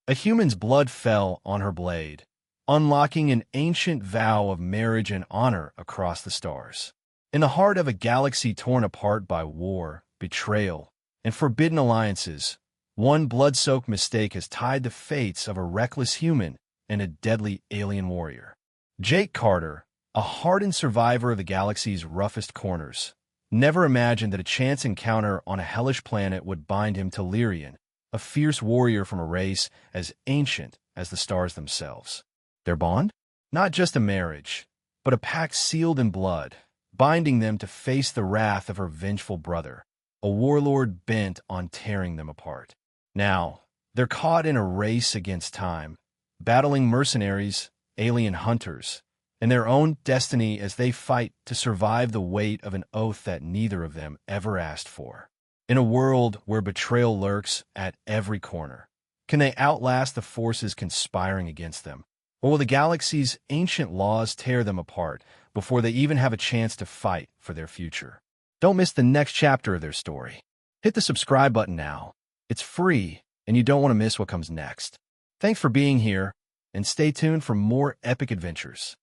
A human's blood fell on her blade, unlocking an ancient vow of marriage and honor across the stars. In the heart of a galaxy torn apart by war, betrayal, and forbidden alliances, one blood-soaked mistake has tied the fates of a reckless human and a deadly alien warrior. Jake Carter, a hardened survivor of the galaxy's roughest corners, never imagined that a chance encounter on a hellish planet would bind him to Lyrian, a fierce warrior from a race as ancient as the stars themselves. Their bond? Not just a marriage, but a pact sealed in blood, binding them to face the wrath of her vengeful brother, a warlord bent on tearing them apart. Now, they're caught in a race against time, battling mercenaries, alien hunters, and their own destiny as they fight to survive the weight of an oath that neither of them ever asked for. In a world where betrayal lurks at every corner, can they outlast the forces conspiring against them? Or will the galaxy's ancient laws tear them apart before they even have a chance to fight for their future? Don't miss the next chapter of their story. Hit the subscribe button now. It's free, and you don't want to miss what comes next. Thanks for being here, and stay tuned for more epic adventures.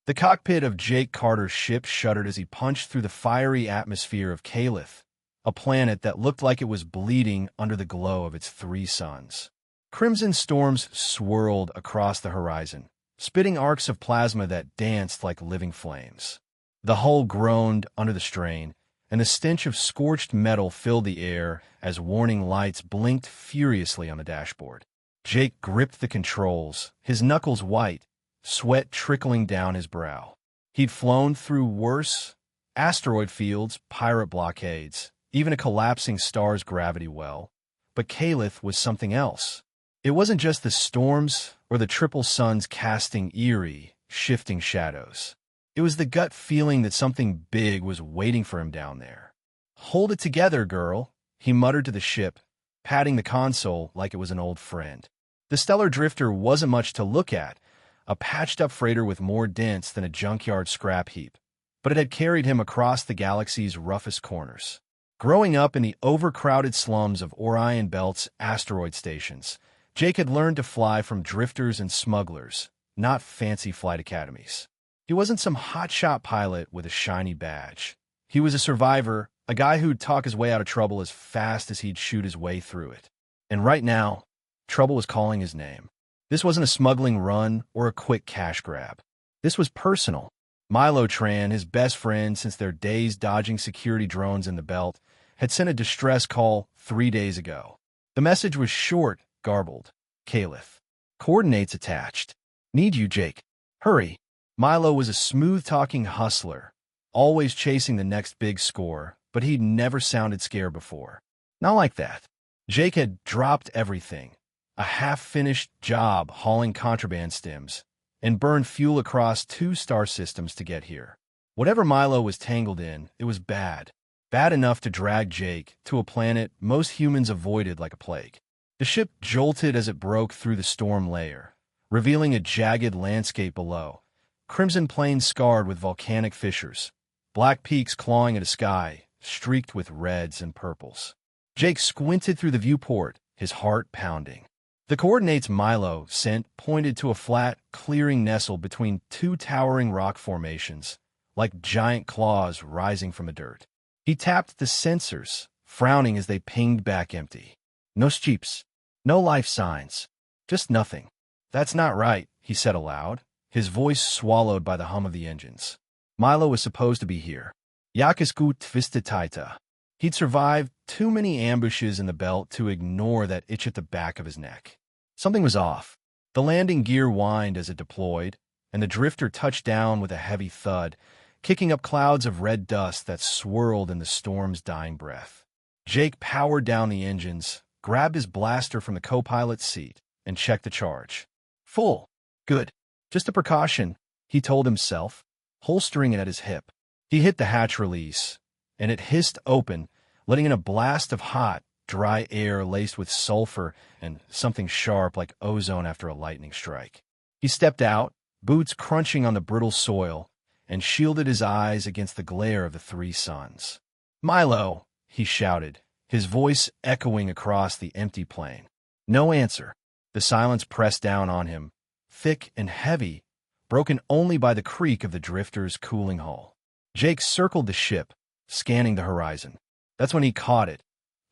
The cockpit of Jake Carter's ship shuddered as he punched through the fiery atmosphere of Calith, a planet that looked like it was bleeding under the glow of its 3 suns. Crimson storms swirled across the horizon, spitting arcs of plasma that danced like living flames. The hull groaned under the strain, and the stench of scorched metal filled the air as warning lights blinked furiously on the dashboard. Jake gripped the controls, his knuckles white, sweat trickling down his brow. He'd flown through worse asteroid fields, pirate blockades, even a collapsing star's gravity well. But Calith was something else. It wasn't just the storms or the triple suns casting eerie, shifting shadows. It was the gut feeling that something big was waiting for him down there. "Hold it together, girl," he muttered to the ship, patting the console like it was an old friend. The stellar drifter wasn't much to look at, a patched-up freighter with more dents than a junkyard scrap heap, but it had carried him across the galaxy's roughest corners. Growing up in the overcrowded slums of Orion Belt's asteroid stations, Jake had learned to fly from drifters and smugglers, not fancy flight academies. He wasn't some hotshot pilot with a shiny badge. He was a survivor, a guy who'd talk his way out of trouble as fast as he'd shoot his way through it. And right now, trouble was calling his name. This wasn't a smuggling run or a quick cash grab. This was personal. Milo Tran, his best friend since their days dodging security drones in the belt, had sent a distress call 3 days ago. The message was short, garbled. Calith. Coordinates attached. Need you, Jake. Hurry. Milo was a smooth-talking hustler, always chasing the next big score, but he'd never sounded scared before. Not like that. Jake had dropped everything. A half-finished job hauling contraband stems, and burned fuel across 2 star systems to get here. Whatever Milo was tangled in, it was bad. Bad enough to drag Jake to a planet most humans avoided like a plague. The ship jolted as it broke through the storm layer, revealing a jagged landscape below. Crimson plains scarred with volcanic fissures, black peaks clawing at a sky streaked with reds and purples. Jake squinted through the viewport, his heart pounding. The coordinates Milo sent pointed to a flat clearing nestled between 2 towering rock formations, like giant claws rising from the dirt. He tapped the sensors, frowning as they pinged back empty. No jeeps, no life signs, just nothing. "That's not right," he said aloud, his voice swallowed by the hum of the engines. Milo was supposed to be here. Yakisku Tvistitaita. He'd survived too many ambushes in the belt to ignore that itch at the back of his neck. Something was off. The landing gear whined as it deployed, and the drifter touched down with a heavy thud, kicking up clouds of red dust that swirled in the storm's dying breath. Jake powered down the engines, grabbed his blaster from the co-pilot's seat, and checked the charge. Full. Good. Just a precaution, he told himself, holstering it at his hip. He hit the hatch release, and it hissed open, letting in a blast of hot, dry air laced with sulfur and something sharp like ozone after a lightning strike. He stepped out, boots crunching on the brittle soil, and shielded his eyes against the glare of the 3 suns. "Milo!" he shouted, his voice echoing across the empty plain. No answer. The silence pressed down on him, thick and heavy, broken only by the creak of the drifter's cooling hull. Jake circled the ship, scanning the horizon. That's when he caught it,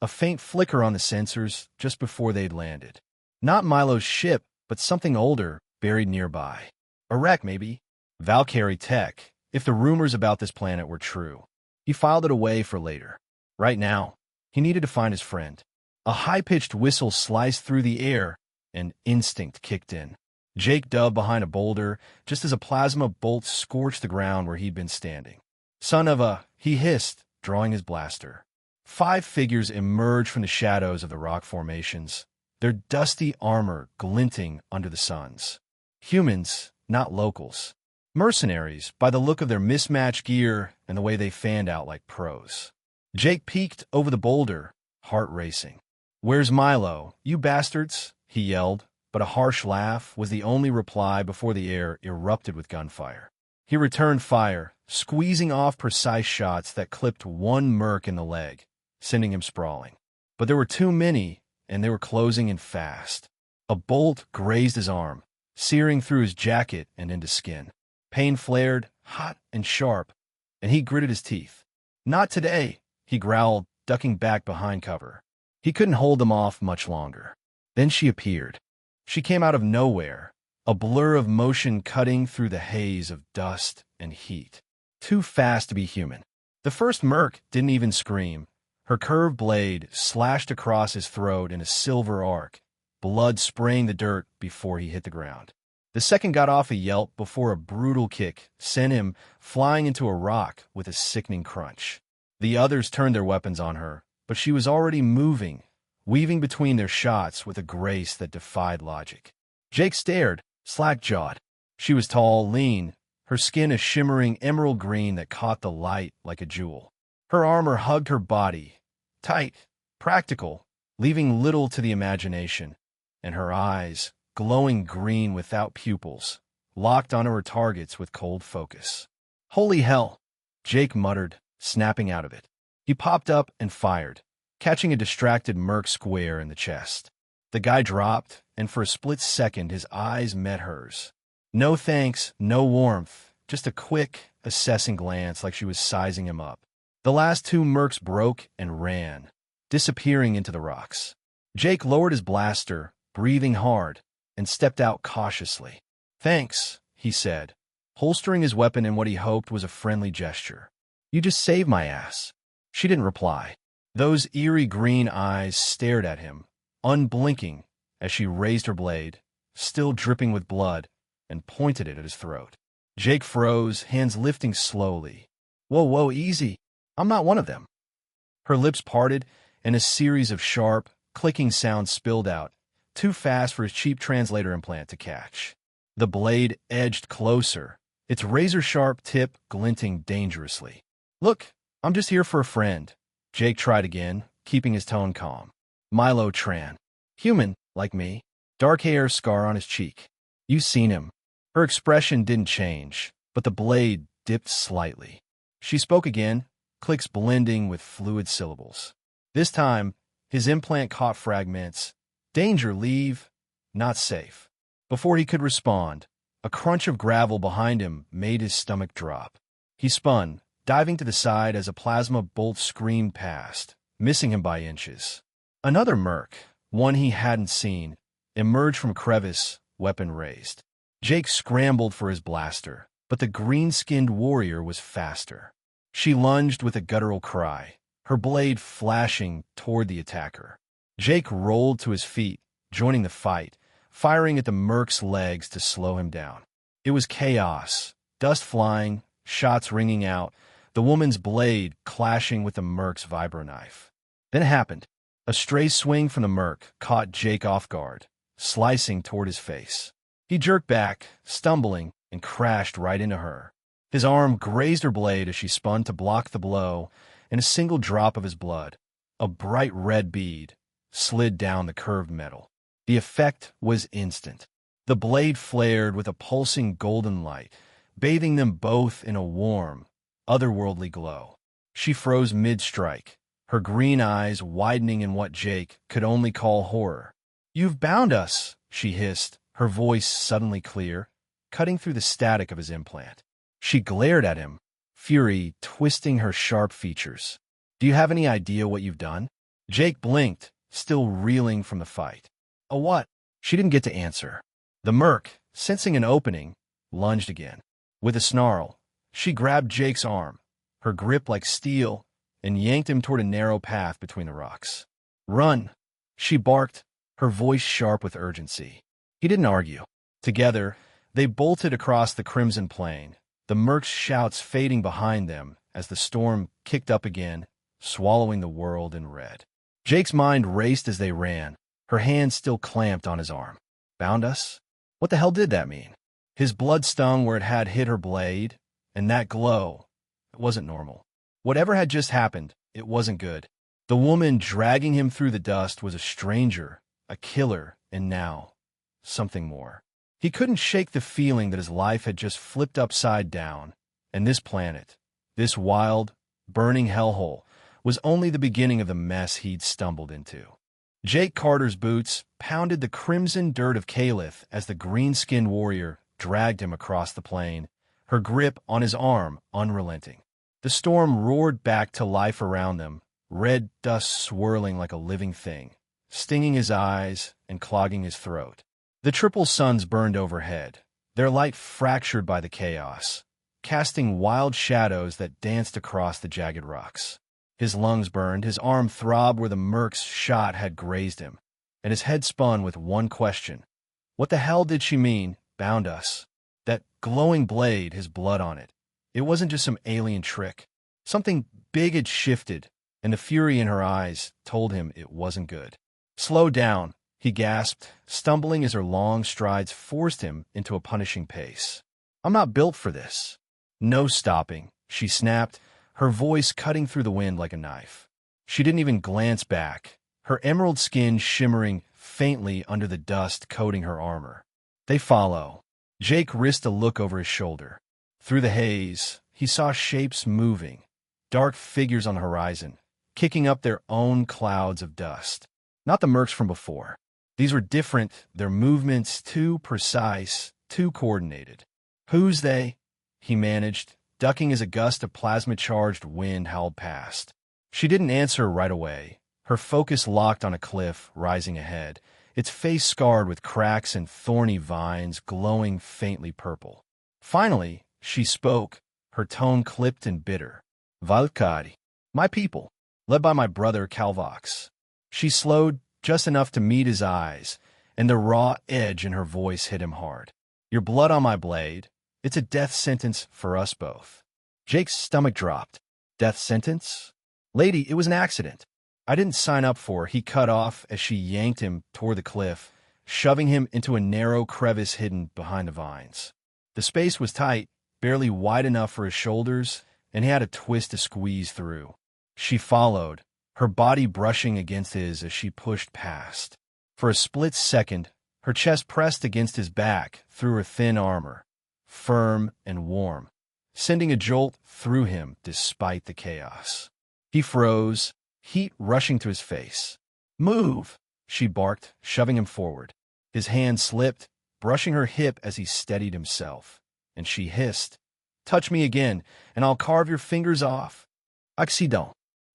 a faint flicker on the sensors just before they'd landed. Not Milo's ship, but something older, buried nearby. A wreck, maybe. Valkyrie tech, if the rumors about this planet were true. He filed it away for later. Right now, he needed to find his friend. A high-pitched whistle sliced through the air, and instinct kicked in. Jake dove behind a boulder, just as a plasma bolt scorched the ground where he'd been standing. Son of a, he hissed, drawing his blaster. 5 figures emerged from the shadows of the rock formations, their dusty armor glinting under the suns. Humans, not locals. Mercenaries, by the look of their mismatched gear and the way they fanned out like pros. Jake peeked over the boulder, heart racing. "Where's Milo, you bastards?" he yelled, but a harsh laugh was the only reply before the air erupted with gunfire. He returned fire, squeezing off precise shots that clipped one merc in the leg, sending him sprawling. But there were too many, and they were closing in fast. A bolt grazed his arm, searing through his jacket and into skin. Pain flared, hot and sharp, and he gritted his teeth. "Not today," he growled, ducking back behind cover. He couldn't hold them off much longer. Then she appeared. She came out of nowhere, a blur of motion cutting through the haze of dust and heat. Too fast to be human. The first merc didn't even scream. Her curved blade slashed across his throat in a silver arc, blood spraying the dirt before he hit the ground. The second got off a yelp before a brutal kick sent him flying into a rock with a sickening crunch. The others turned their weapons on her, but she was already moving, weaving between their shots with a grace that defied logic. Jake stared, slack-jawed. She was tall, lean, her skin a shimmering emerald green that caught the light like a jewel. Her armor hugged her body, tight, practical, leaving little to the imagination, and her eyes, glowing green without pupils, locked onto her targets with cold focus. "Holy hell!" Jake muttered, snapping out of it. He popped up and fired, catching a distracted merc square in the chest. The guy dropped, and for a split second his eyes met hers. No thanks, no warmth, just a quick, assessing glance like she was sizing him up. The last 2 mercs broke and ran, disappearing into the rocks. Jake lowered his blaster, breathing hard, and stepped out cautiously. "Thanks," he said, holstering his weapon in what he hoped was a friendly gesture. "You just saved my ass." She didn't reply. Those eerie green eyes stared at him, unblinking, as she raised her blade, still dripping with blood, and pointed it at his throat. Jake froze, hands lifting slowly. "Whoa, whoa, easy. I'm not one of them." Her lips parted, and a series of sharp, clicking sounds spilled out, too fast for his cheap translator implant to catch. The blade edged closer, its razor-sharp tip glinting dangerously. "Look, I'm just here for a friend." Jake tried again, keeping his tone calm. "Milo Tran. Human, like me. Dark hair, scar on his cheek. You've seen him." Her expression didn't change, but the blade dipped slightly. She spoke again, clicks blending with fluid syllables. This time, his implant caught fragments. "Danger, leave. Not safe." Before he could respond, a crunch of gravel behind him made his stomach drop. He spun, diving to the side as a plasma bolt screamed past, missing him by inches. Another merc, one he hadn't seen, emerged from a crevice, weapon raised. Jake scrambled for his blaster, but the green-skinned warrior was faster. She lunged with a guttural cry, her blade flashing toward the attacker. Jake rolled to his feet, joining the fight, firing at the merc's legs to slow him down. It was chaos, dust flying, shots ringing out, the woman's blade clashing with the merc's vibroknife. Then it happened. A stray swing from the merc caught Jake off guard, slicing toward his face. He jerked back, stumbling, and crashed right into her. His arm grazed her blade as she spun to block the blow, and a single drop of his blood, a bright red bead, slid down the curved metal. The effect was instant. The blade flared with a pulsing golden light, bathing them both in a warm, otherworldly glow. She froze mid-strike, her green eyes widening in what Jake could only call horror. "You've bound us," she hissed, her voice suddenly clear, cutting through the static of his implant. She glared at him, fury twisting her sharp features. Do you have any idea what you've done? Jake blinked, still reeling from the fight. A what? She didn't get to answer. The merc, sensing an opening, lunged again. With a snarl, she grabbed Jake's arm, her grip like steel, and yanked him toward a narrow path between the rocks. Run! She barked, her voice sharp with urgency. He didn't argue. Together, they bolted across the crimson plain, the merc's shouts fading behind them as the storm kicked up again, swallowing the world in red. Jake's mind raced as they ran, her hand still clamped on his arm. Bound us? What the hell did that mean? His blood stung where it had hit her blade, and that glow, it wasn't normal. Whatever had just happened, it wasn't good. The woman dragging him through the dust was a stranger, a killer, and now, something more. He couldn't shake the feeling that his life had just flipped upside down, and this planet, this wild, burning hellhole, was only the beginning of the mess he'd stumbled into. Jake Carter's boots pounded the crimson dirt of Caliph as the green-skinned warrior dragged him across the plain, her grip on his arm unrelenting. The storm roared back to life around them, red dust swirling like a living thing, stinging his eyes and clogging his throat. The triple suns burned overhead, their light fractured by the chaos, casting wild shadows that danced across the jagged rocks. His lungs burned, his arm throbbed where the merc's shot had grazed him, and his head spun with one question. What the hell did she mean, bound us? That glowing blade, his blood on it. It wasn't just some alien trick. Something big had shifted, and the fury in her eyes told him it wasn't good. Slow down, he gasped, stumbling as her long strides forced him into a punishing pace. I'm not built for this. No stopping, she snapped, her voice cutting through the wind like a knife. She didn't even glance back, her emerald skin shimmering faintly under the dust coating her armor. They follow. Jake risked a look over his shoulder. Through the haze, he saw shapes moving, dark figures on the horizon, kicking up their own clouds of dust. Not the mercs from before. These were different, their movements too precise, too coordinated. Who's they? He managed, ducking as a gust of plasma-charged wind howled past. She didn't answer right away, her focus locked on a cliff rising ahead, its face scarred with cracks and thorny vines glowing faintly purple. Finally, she spoke, her tone clipped and bitter. Valkyrie, my people, led by my brother Calvox. She slowed just enough to meet his eyes, and the raw edge in her voice hit him hard. Your blood on my blade, it's a death sentence for us both. Jake's stomach dropped. Death sentence? Lady, it was an accident. I didn't sign up for, he cut off as she yanked him toward the cliff, shoving him into a narrow crevice hidden behind the vines. The space was tight, barely wide enough for his shoulders, and he had a twist to squeeze through. She followed, her body brushing against his as she pushed past. For a split second, her chest pressed against his back through her thin armor, firm and warm, sending a jolt through him despite the chaos. He froze, heat rushing to his face. Move, she barked, shoving him forward. His hand slipped, brushing her hip as he steadied himself, and she hissed, touch me again, and I'll carve your fingers off. Accident.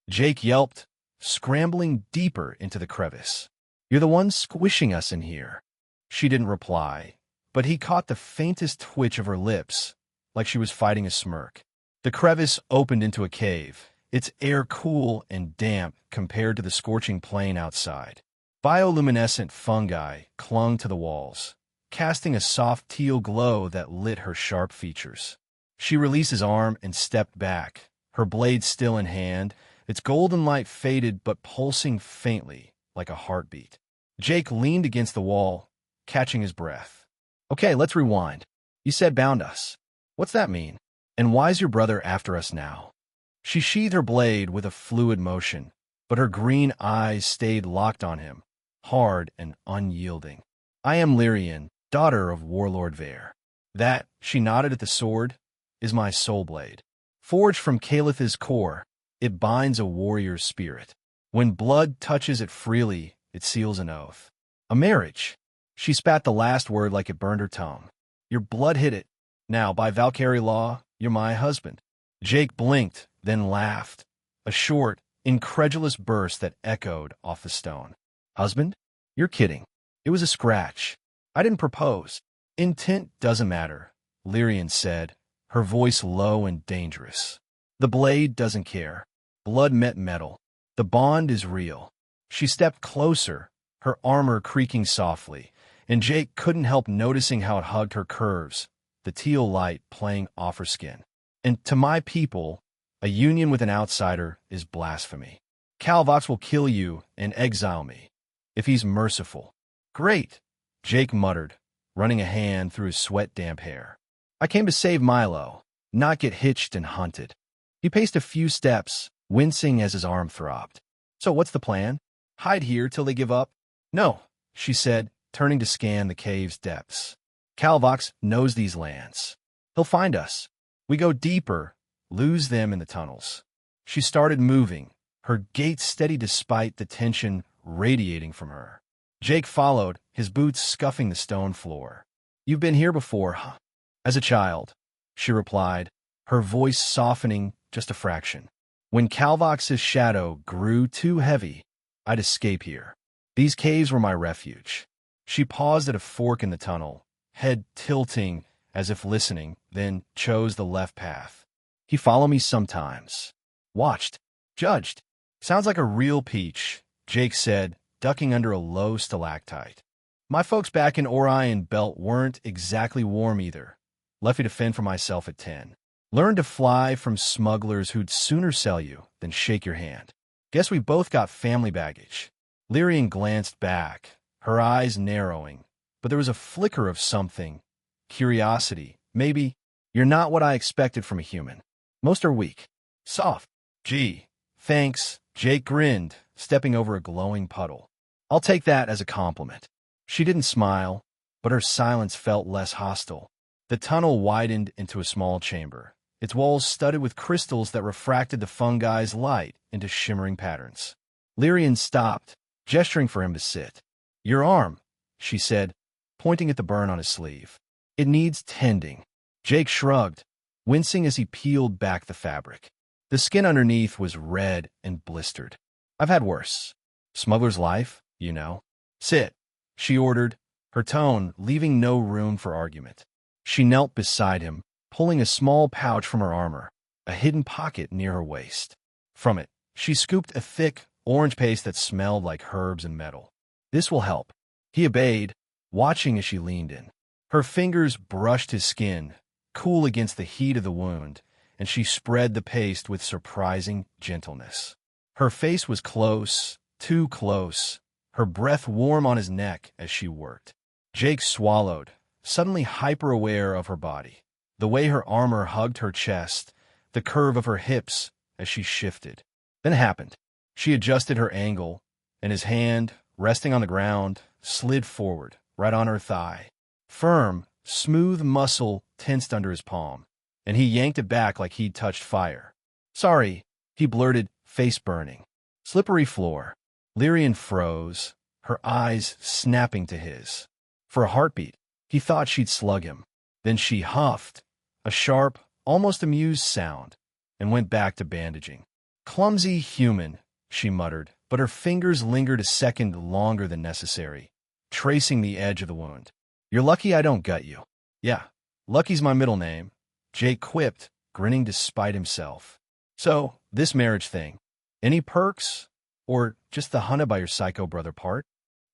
Jake yelped, scrambling deeper into the crevice. You're the one squishing us in here. She didn't reply, but he caught the faintest twitch of her lips, like she was fighting a smirk. The crevice opened into a cave, its air cool and damp compared to the scorching plain outside. Bioluminescent fungi clung to the walls, casting a soft teal glow that lit her sharp features. She released his arm and stepped back, her blade still in hand, its golden light faded but pulsing faintly like a heartbeat. Jake leaned against the wall, catching his breath. Okay, let's rewind. You said bound us. What's that mean? And why's your brother after us now? She sheathed her blade with a fluid motion, but her green eyes stayed locked on him, hard and unyielding. I am Lyrian, daughter of Warlord Vare. That, she nodded at the sword, is my soul blade. Forged from Calith's core, it binds a warrior's spirit. When blood touches it freely, it seals an oath. A marriage. She spat the last word like it burned her tongue. Your blood hit it. Now, by Valkyrie law, you're my husband. Jake blinked, then laughed. A short, incredulous burst that echoed off the stone. Husband? You're kidding. It was a scratch. I didn't propose. Intent doesn't matter, Lyrian said, her voice low and dangerous. The blade doesn't care. Blood met metal. The bond is real. She stepped closer, her armor creaking softly, and Jake couldn't help noticing how it hugged her curves, the teal light playing off her skin. And to my people, a union with an outsider is blasphemy. Calvox will kill you and exile me, if he's merciful. Great, Jake muttered, running a hand through his sweat-damp hair. I came to save Milo, not get hitched and hunted. He paced a few steps, wincing as his arm throbbed. So what's the plan? Hide here till they give up? No, she said, turning to scan the cave's depths. Calvox knows these lands. He'll find us. We go deeper, lose them in the tunnels. She started moving, her gait steady despite the tension radiating from her. Jake followed, his boots scuffing the stone floor. You've been here before, huh? As a child, she replied, her voice softening just a fraction. When Calvox's shadow grew too heavy, I'd escape here. These caves were my refuge. She paused at a fork in the tunnel, head tilting as if listening, then chose the left path. He followed me sometimes. Watched. Judged. Sounds like a real peach, Jake said, ducking under a low stalactite. My folks back in Orion Belt weren't exactly warm either. Left me to fend for myself at 10. Learned to fly from smugglers who'd sooner sell you than shake your hand. Guess we both got family baggage. Lyrian glanced back, her eyes narrowing, but there was a flicker of something. Curiosity, maybe. You're not what I expected from a human. Most are weak. Soft. Gee, thanks, Jake grinned, stepping over a glowing puddle. I'll take that as a compliment. She didn't smile, but her silence felt less hostile. The tunnel widened into a small chamber, its walls studded with crystals that refracted the fungi's light into shimmering patterns. Lyrian stopped, gesturing for him to sit. Your arm, she said, pointing at the burn on his sleeve. It needs tending. Jake shrugged, wincing as he peeled back the fabric. The skin underneath was red and blistered. I've had worse. Smuggler's life, you know. Sit, she ordered, her tone leaving no room for argument. She knelt beside him, pulling a small pouch from her armor, a hidden pocket near her waist. From it, she scooped a thick, orange paste that smelled like herbs and metal. This will help. He obeyed, watching as she leaned in. Her fingers brushed his skin, cool against the heat of the wound, and she spread the paste with surprising gentleness. Her face was close, too close, her breath warm on his neck as she worked. Jake swallowed, suddenly hyper-aware of her body, the way her armor hugged her chest, the curve of her hips as she shifted. Then it happened. She adjusted her angle, and his hand, resting on the ground, slid forward, right on her thigh. Firm, smooth muscle tensed under his palm, and he yanked it back like he'd touched fire. Sorry, he blurted, face burning. Slippery floor. Lyrian froze, her eyes snapping to his. For a heartbeat, he thought she'd slug him. Then she huffed, a sharp, almost amused sound, and went back to bandaging. Clumsy human, she muttered, but her fingers lingered a second longer than necessary, tracing the edge of the wound. You're lucky I don't gut you. Yeah, lucky's my middle name, Jake quipped, grinning despite himself. So, this marriage thing, any perks? Or just the hunted by your psycho brother part?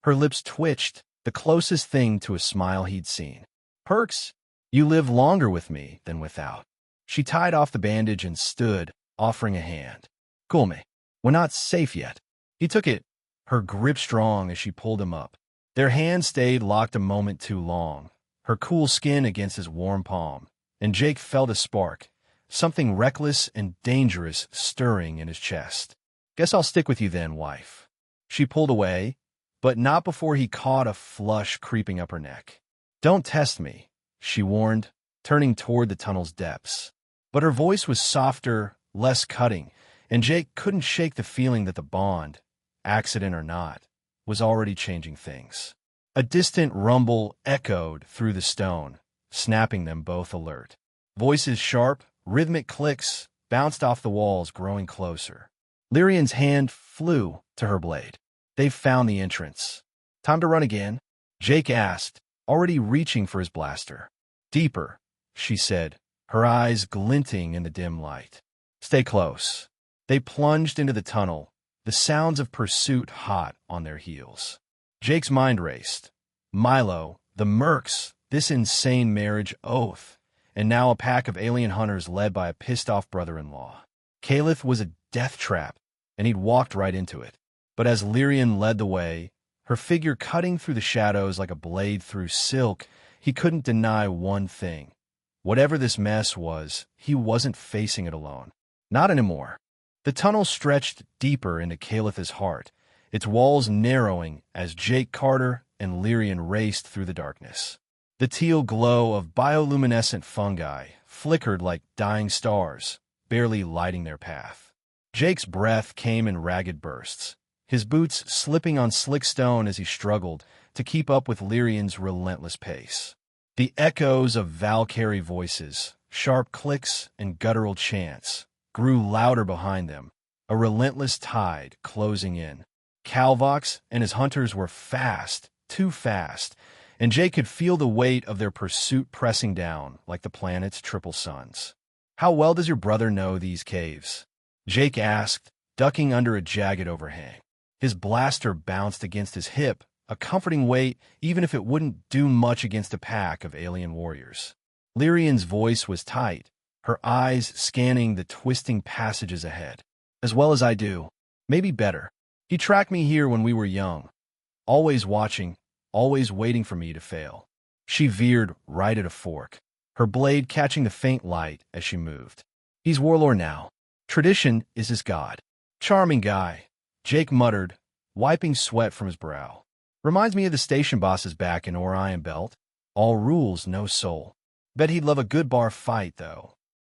Her lips twitched, the closest thing to a smile he'd seen. Perks? You live longer with me than without. She tied off the bandage and stood, offering a hand. Cool me. We're not safe yet. He took it, her grip strong as she pulled him up. Their hands stayed locked a moment too long, her cool skin against his warm palm, and Jake felt a spark, something reckless and dangerous stirring in his chest. Guess I'll stick with you then, wife. She pulled away, but not before he caught a flush creeping up her neck. Don't test me, she warned, turning toward the tunnel's depths. But her voice was softer, less cutting, and Jake couldn't shake the feeling that the bond, accident or not, was already changing things. A distant rumble echoed through the stone, snapping them both alert. Voices sharp, rhythmic clicks bounced off the walls, growing closer. Lyrian's hand flew to her blade. They've found the entrance. Time to run again? Jake asked, already reaching for his blaster. Deeper, she said, her eyes glinting in the dim light. Stay close. They plunged into the tunnel, the sounds of pursuit hot on their heels. Jake's mind raced. Milo, the Mercs, this insane marriage oath, and now a pack of alien hunters led by a pissed-off brother-in-law. Caliph was a death trap, and he'd walked right into it. But as Lyrian led the way, her figure cutting through the shadows like a blade through silk, he couldn't deny one thing. Whatever this mess was, he wasn't facing it alone. Not anymore. The tunnel stretched deeper into Caliph's heart, its walls narrowing as Jake Carter and Lyrian raced through the darkness. The teal glow of bioluminescent fungi flickered like dying stars, barely lighting their path. Jake's breath came in ragged bursts, his boots slipping on slick stone as he struggled to keep up with Lyrian's relentless pace. The echoes of Valkyrie voices, sharp clicks, and guttural chants grew louder behind them, a relentless tide closing in. Calvox and his hunters were fast, too fast, and Jake could feel the weight of their pursuit pressing down like the planet's triple suns. How well does your brother know these caves? Jake asked, ducking under a jagged overhang. His blaster bounced against his hip, a comforting weight even if it wouldn't do much against a pack of alien warriors. Lyrian's voice was tight, her eyes scanning the twisting passages ahead. As well as I do. Maybe better. He tracked me here when we were young. Always watching, always waiting for me to fail. She veered right at a fork, her blade catching the faint light as she moved. He's warlord now. Tradition is his god. Charming guy, Jake muttered, wiping sweat from his brow. Reminds me of the station bosses back in Orion Belt. All rules, no soul. Bet he'd love a good bar fight, though.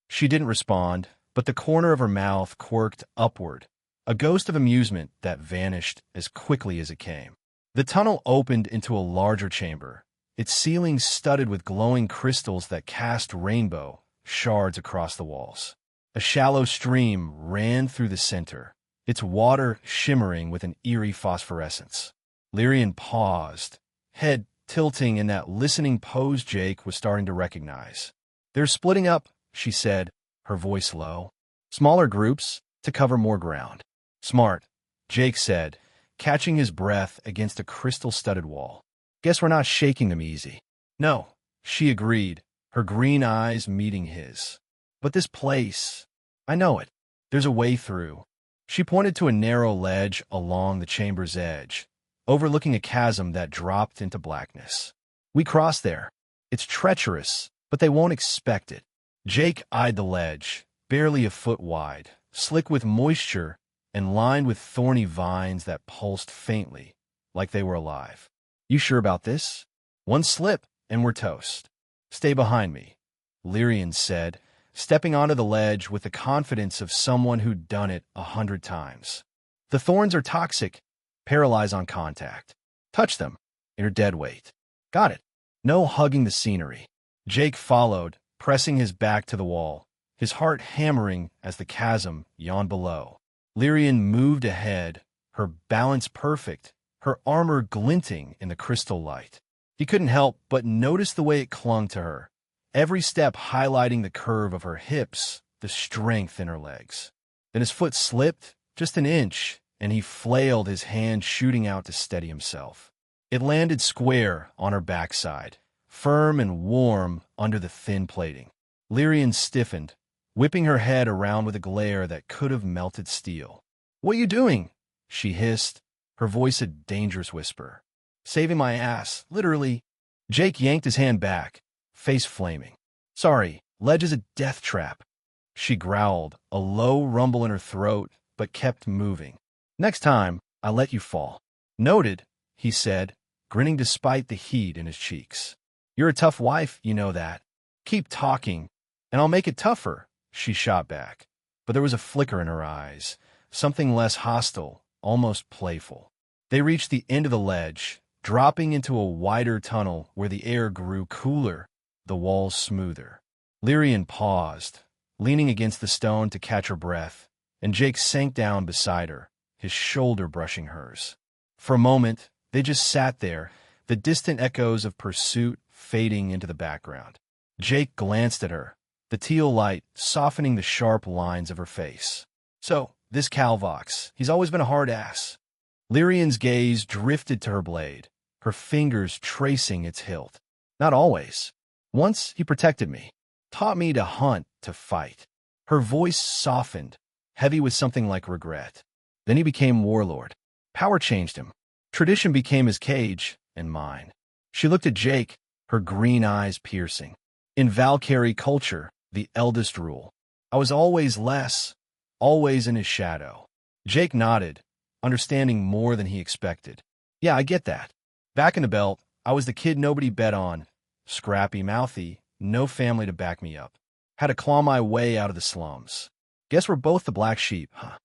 She didn't respond, but the corner of her mouth quirked upward, a ghost of amusement that vanished as quickly as it came. The tunnel opened into a larger chamber, its ceiling studded with glowing crystals that cast rainbow shards across the walls. A shallow stream ran through the center, its water shimmering with an eerie phosphorescence. Lyrian paused, head tilting in that listening pose Jake was starting to recognize. They're splitting up, she said, her voice low. Smaller groups to cover more ground. Smart, Jake said, catching his breath against a crystal-studded wall. Guess we're not shaking them easy. No, she agreed, her green eyes meeting his. But this place, I know it. There's a way through. She pointed to a narrow ledge along the chamber's edge, overlooking a chasm that dropped into blackness. We cross there. It's treacherous, but they won't expect it. Jake eyed the ledge, barely a foot wide, slick with moisture and lined with thorny vines that pulsed faintly, like they were alive. You sure about this? One slip, and we're toast. Stay behind me, Lyrian said, stepping onto the ledge with the confidence of someone who'd done it 100 times. The thorns are toxic. Paralyze on contact. Touch them. You're dead weight. Got it. No hugging the scenery. Jake followed, pressing his back to the wall, his heart hammering as the chasm yawned below. Lyrian moved ahead, her balance perfect, her armor glinting in the crystal light. He couldn't help but notice the way it clung to her, every step highlighting the curve of her hips, the strength in her legs. Then his foot slipped just an inch, and he flailed, his hand shooting out to steady himself. It landed square on her backside, firm and warm under the thin plating. Lyrian stiffened, whipping her head around with a glare that could have melted steel. What are you doing? She hissed, her voice a dangerous whisper. Saving my ass, literally. Jake yanked his hand back, face flaming. Sorry, ledge is a death trap. She growled, a low rumble in her throat, but kept moving. Next time, I'll let you fall. Noted, he said, grinning despite the heat in his cheeks. You're a tough wife, you know that. Keep talking, and I'll make it tougher, she shot back. But there was a flicker in her eyes, something less hostile, almost playful. They reached the end of the ledge, dropping into a wider tunnel where the air grew cooler, the walls smoother. Lyrian paused, leaning against the stone to catch her breath, and Jake sank down beside her, his shoulder brushing hers. For a moment, they just sat there, the distant echoes of pursuit fading into the background. Jake glanced at her, the teal light softening the sharp lines of her face. So, this Calvox, he's always been a hard ass. Lyrian's gaze drifted to her blade, her fingers tracing its hilt. Not always. Once he protected me, taught me to hunt, to fight. Her voice softened, heavy with something like regret. Then he became warlord. Power changed him. Tradition became his cage, and mine. She looked at Jake, her green eyes piercing. In Valkyrie culture, the eldest rule. I was always less, always in his shadow. Jake nodded, understanding more than he expected. Yeah, I get that. Back in the belt, I was the kid nobody bet on. Scrappy, mouthy, no family to back me up. Had to claw my way out of the slums. Guess we're both the black sheep, huh?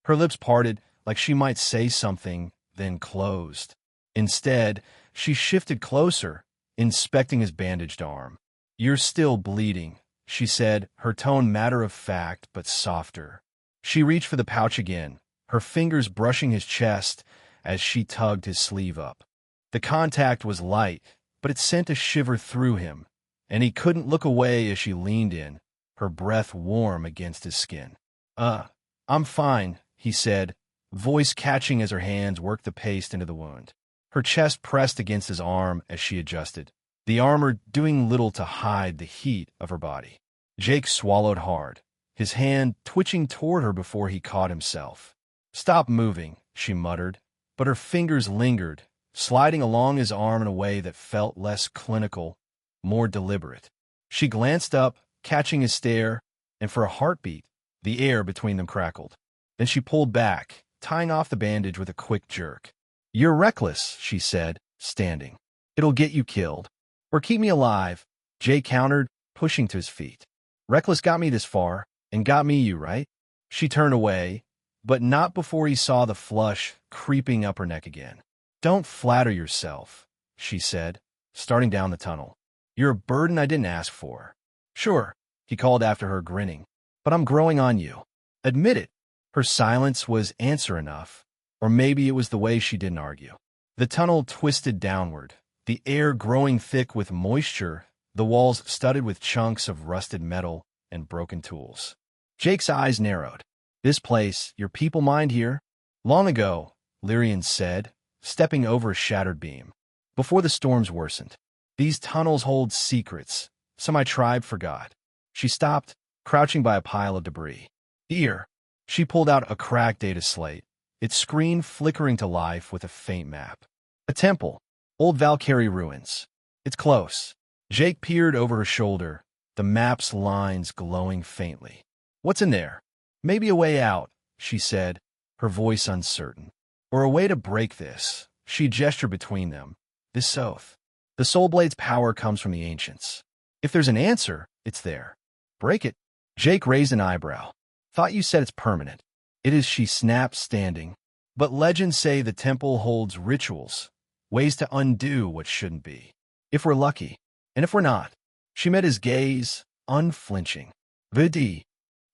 Her lips parted like she might say something, then closed. Instead, she shifted closer, inspecting his bandaged arm. You're still bleeding, she said, her tone matter-of-fact but softer. She reached for the pouch again, her fingers brushing his chest as she tugged his sleeve up. The contact was light, but it sent a shiver through him, and he couldn't look away as she leaned in, her breath warm against his skin. I'm fine, he said, voice catching as her hands worked the paste into the wound. Her chest pressed against his arm as she adjusted, the armor doing little to hide the heat of her body. Jake swallowed hard, his hand twitching toward her before he caught himself. Stop moving, she muttered, but her fingers lingered, sliding along his arm in a way that felt less clinical, more deliberate. She glanced up, catching his stare, and for a heartbeat, the air between them crackled. Then she pulled back, tying off the bandage with a quick jerk. You're reckless, she said, standing. It'll get you killed. Or keep me alive, Jay countered, pushing to his feet. Reckless got me this far, and got me you, right? She turned away, but not before he saw the flush creeping up her neck again. Don't flatter yourself, she said, starting down the tunnel. You're a burden I didn't ask for. Sure, he called after her, grinning, but I'm growing on you. Admit it. Her silence was answer enough, or maybe it was the way she didn't argue. The tunnel twisted downward, the air growing thick with moisture, the walls studded with chunks of rusted metal and broken tools. Jake's eyes narrowed. This place, your people mind here? Long ago, Lyrian said, stepping over a shattered beam. Before the storms worsened. These tunnels hold secrets, some my tribe forgot. She stopped, crouching by a pile of debris. Here, she pulled out a cracked data slate, its screen flickering to life with a faint map. A temple, old Valkyrie ruins. It's close. Jake peered over her shoulder, the map's lines glowing faintly. What's in there? Maybe a way out, she said, her voice uncertain. Or a way to break this. She gestured between them. This oath. The Soul Blade's power comes from the ancients. If there's an answer, it's there. Break it. Jake raised an eyebrow. Thought you said it's permanent. It is, she snapped, standing. But legends say the temple holds rituals, ways to undo what shouldn't be. If we're lucky. And if we're not. She met his gaze, unflinching. Vidi.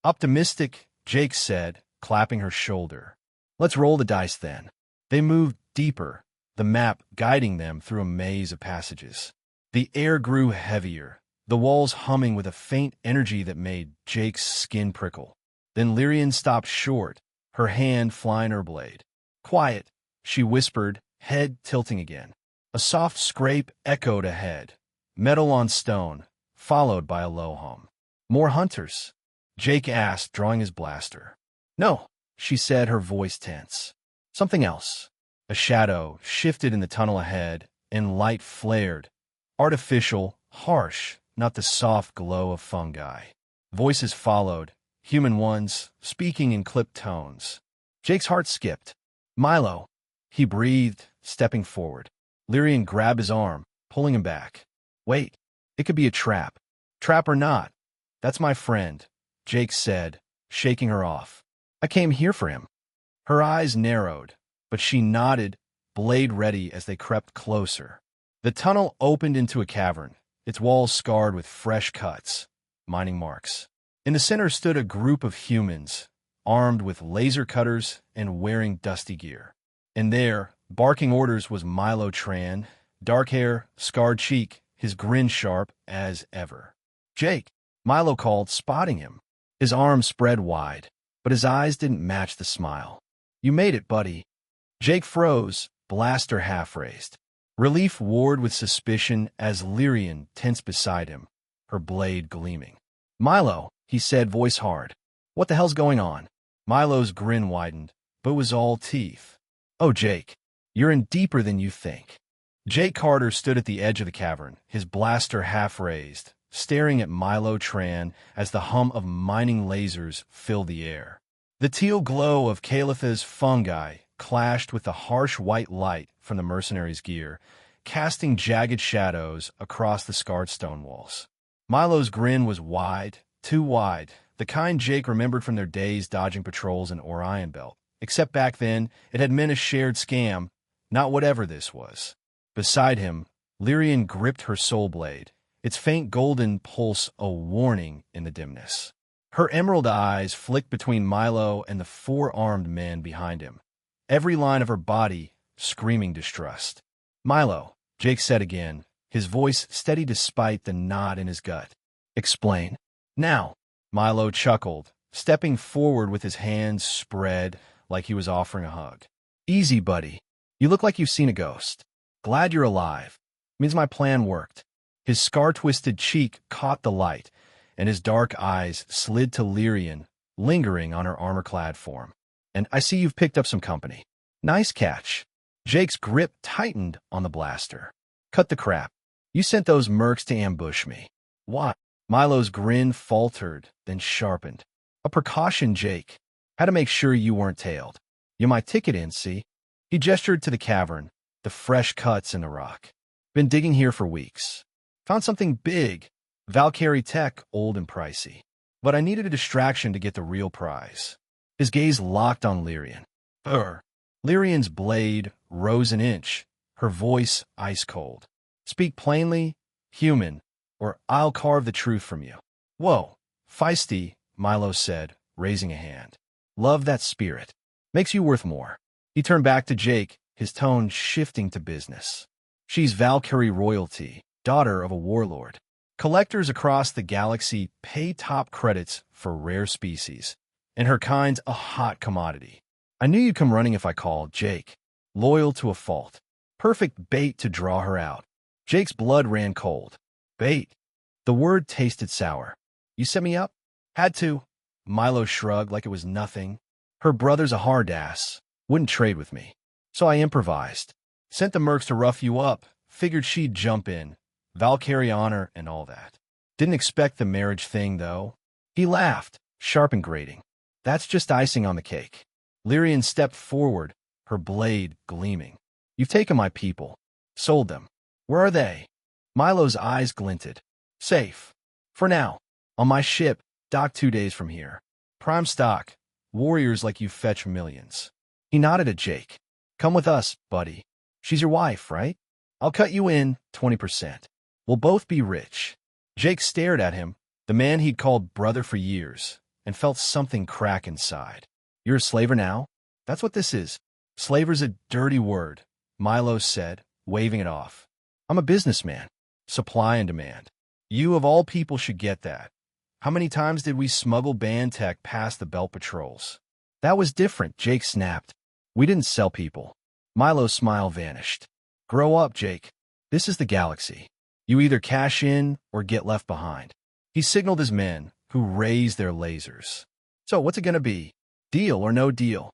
Optimistic, Jake said, clapping her shoulder. Let's roll the dice then. They moved deeper, the map guiding them through a maze of passages. The air grew heavier, the walls humming with a faint energy that made Jake's skin prickle. Then Lyrian stopped short, her hand flying her blade. Quiet, she whispered, head tilting again. A soft scrape echoed ahead, metal on stone, followed by a low hum. More hunters? Jake asked, drawing his blaster. No, she said, her voice tense. Something else. A shadow shifted in the tunnel ahead, and light flared. Artificial, harsh, not the soft glow of fungi. Voices followed, human ones, speaking in clipped tones. Jake's heart skipped. Milo, he breathed, stepping forward. Lyrian grabbed his arm, pulling him back. Wait, it could be a trap. Trap or not. That's my friend, Jake said, shaking her off. I came here for him. Her eyes narrowed, but she nodded, blade ready as they crept closer. The tunnel opened into a cavern, its walls scarred with fresh cuts, mining marks. In the center stood a group of humans, armed with laser cutters and wearing dusty gear. And there, barking orders, was Milo Tran, dark hair, scarred cheek, his grin sharp as ever. "Jake," Milo called, spotting him. His arms spread wide, but his eyes didn't match the smile. "You made it, buddy." Jake froze, blaster half raised. Relief warred with suspicion as Lyrian tensed beside him, her blade gleaming. "Milo," he said, voice hard. "What the hell's going on?" Milo's grin widened, but it was all teeth. "Oh, Jake, you're in deeper than you think." Jake Carter stood at the edge of the cavern, his blaster half raised, staring at Milo Tran as the hum of mining lasers filled the air. The teal glow of Calitha's fungi clashed with the harsh white light from the mercenaries' gear, casting jagged shadows across the scarred stone walls. Milo's grin was wide, too wide, the kind Jake remembered from their days dodging patrols in Orion Belt. Except back then, it had meant a shared scam, not whatever this was. Beside him, Lyrian gripped her soul blade, its faint golden pulse a warning in the dimness. Her emerald eyes flicked between Milo and the four-armed men behind him, every line of her body screaming distrust. "Milo," Jake said again, his voice steady despite the knot in his gut. "Explain." "Now," Milo chuckled, stepping forward with his hands spread like he was offering a hug. "Easy, buddy. You look like you've seen a ghost. Glad you're alive. Means my plan worked." His scar-twisted cheek caught the light, and his dark eyes slid to Lyrian, lingering on her armor-clad form. "And I see you've picked up some company." "Nice catch." Jake's grip tightened on the blaster. "Cut the crap. You sent those mercs to ambush me." "What?" Milo's grin faltered, then sharpened. "A precaution, Jake. Had to make sure you weren't tailed. You my ticket in, see?" He gestured to the cavern, the fresh cuts in the rock. "Been digging here for weeks. Found something big. Valkyrie tech, old and pricey. But I needed a distraction to get the real prize." His gaze locked on Lyrian. Lyrian's blade rose an inch, her voice ice-cold. "Speak plainly, human, or I'll carve the truth from you." "Whoa, feisty," Milo said, raising a hand. "Love that spirit. Makes you worth more." He turned back to Jake, his tone shifting to business. "She's Valkyrie royalty, daughter of a warlord. Collectors across the galaxy pay top credits for rare species, and her kind's a hot commodity. I knew you'd come running if I called, Jake. Loyal to a fault. Perfect bait to draw her out." Jake's blood ran cold. "Bait?" The word tasted sour. "You set me up?" "Had to." Milo shrugged like it was nothing. "Her brother's a hard ass. Wouldn't trade with me. So I improvised. Sent the mercs to rough you up. Figured she'd jump in. Valkyrie honor and all that. Didn't expect the marriage thing, though." He laughed, sharp and grating. "That's just icing on the cake." Lyrian stepped forward, her blade gleaming. "You've taken my people. Sold them. Where are they?" Milo's eyes glinted. "Safe. For now. On my ship, docked 2 days from here. Prime stock. Warriors like you fetch millions." He nodded at Jake. "Come with us, buddy. She's your wife, right? I'll cut you in 20%. We'll both be rich." Jake stared at him, the man he'd called brother for years, and felt something crack inside. "You're a slaver now? That's what this is." "Slaver's a dirty word," Milo said, waving it off. "I'm a businessman. Supply and demand. You of all people should get that. How many times did we smuggle band tech past the belt patrols?" "That was different," Jake snapped. "We didn't sell people." Milo's smile vanished. "Grow up, Jake. This is the galaxy. You either cash in or get left behind." He signaled his men, who raised their lasers. "So what's it gonna be? Deal or no deal?"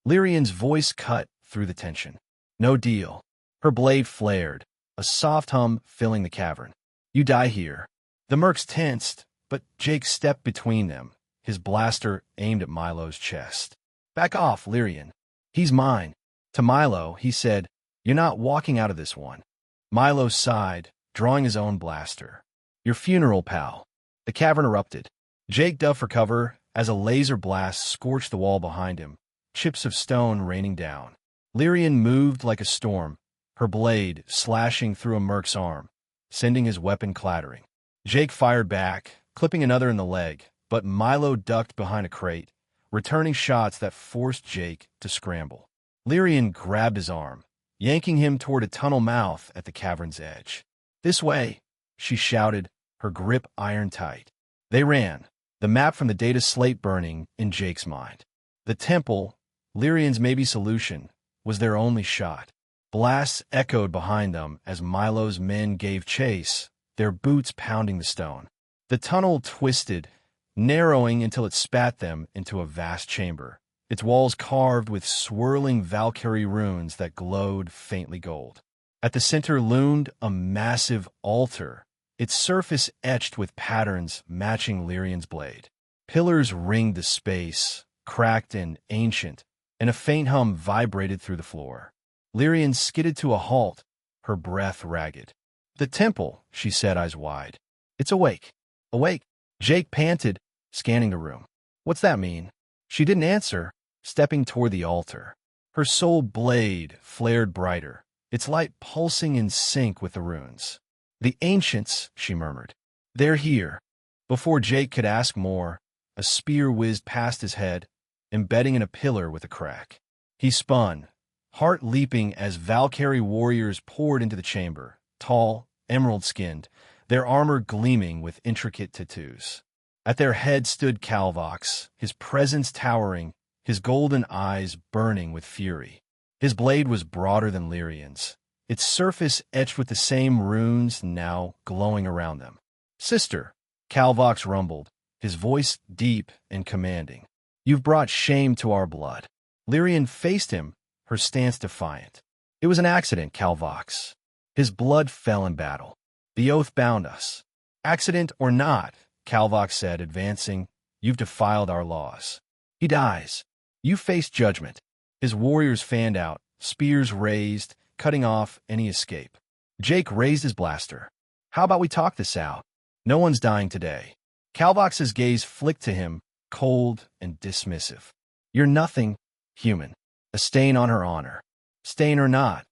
Lyrian's voice cut through the tension. "No deal." Her blade flared, a soft hum filling the cavern. "You die here." The mercs tensed, but Jake stepped between them, his blaster aimed at Milo's chest. "Back off, Lyrian. He's mine." To Milo, he said, "You're not walking out of this one." Milo sighed, drawing his own blaster. "Your funeral, pal." The cavern erupted. Jake dove for cover as a laser blast scorched the wall behind him, chips of stone raining down. Lyrian moved like a storm, her blade slashing through a merc's arm, sending his weapon clattering. Jake fired back, clipping another in the leg, but Milo ducked behind a crate, returning shots that forced Jake to scramble. Lyrian grabbed his arm, yanking him toward a tunnel mouth at the cavern's edge. "This way," she shouted, her grip iron-tight. They ran, the map from the data slate burning in Jake's mind. The temple, Lyrian's maybe solution, was their only shot. Blasts echoed behind them as Milo's men gave chase, their boots pounding the stone. The tunnel twisted, narrowing until it spat them into a vast chamber, its walls carved with swirling Valkyrie runes that glowed faintly gold. At the center loomed a massive altar, its surface etched with patterns matching Lyrian's blade. Pillars ringed the space, cracked and ancient, and a faint hum vibrated through the floor. Lyrian skidded to a halt, her breath ragged. "The temple," she said, eyes wide. "It's awake. Awake." Jake panted, scanning the room. "What's that mean?" She didn't answer, stepping toward the altar. Her soul blade flared brighter, its light pulsing in sync with the runes. "The ancients," she murmured. "They're here." Before Jake could ask more, a spear whizzed past his head, embedding in a pillar with a crack. He spun, heart leaping as Valkyrie warriors poured into the chamber, tall, emerald-skinned, their armor gleaming with intricate tattoos. At their head stood Calvox, his presence towering, his golden eyes burning with fury. His blade was broader than Lyrian's, its surface etched with the same runes now glowing around them. "Sister," Calvox rumbled, his voice deep and commanding. "You've brought shame to our blood." Lyrian faced him, her stance defiant. "It was an accident, Calvox." His blood fell in battle. "The oath bound us." "Accident or not," Calvox said, advancing, "you've defiled our laws." "He dies. You face judgment." His warriors fanned out, spears raised, cutting off any escape. Jake raised his blaster. "How about we talk this out? No one's dying today." Calvox's gaze flicked to him, cold and dismissive. "You're nothing human. A stain on her honor." "Stain or not,"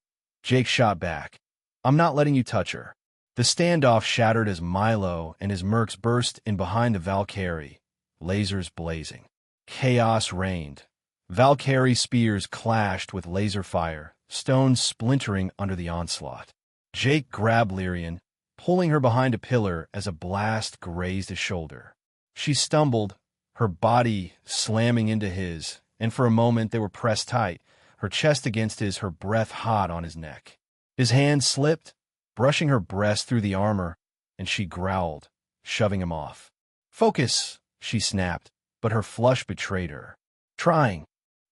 Jake shot back, "I'm not letting you touch her." The standoff shattered as Milo and his mercs burst in behind the Valkyrie, lasers blazing. Chaos reigned. Valkyrie spears clashed with laser fire, stones splintering under the onslaught. Jake grabbed Lyrian, pulling her behind a pillar as a blast grazed his shoulder. She stumbled, her body slamming into his, and for a moment they were pressed tight, her chest against his, her breath hot on his neck. His hand slipped, brushing her breast through the armor, and she growled, shoving him off. "Focus," she snapped, but her flush betrayed her. "Trying."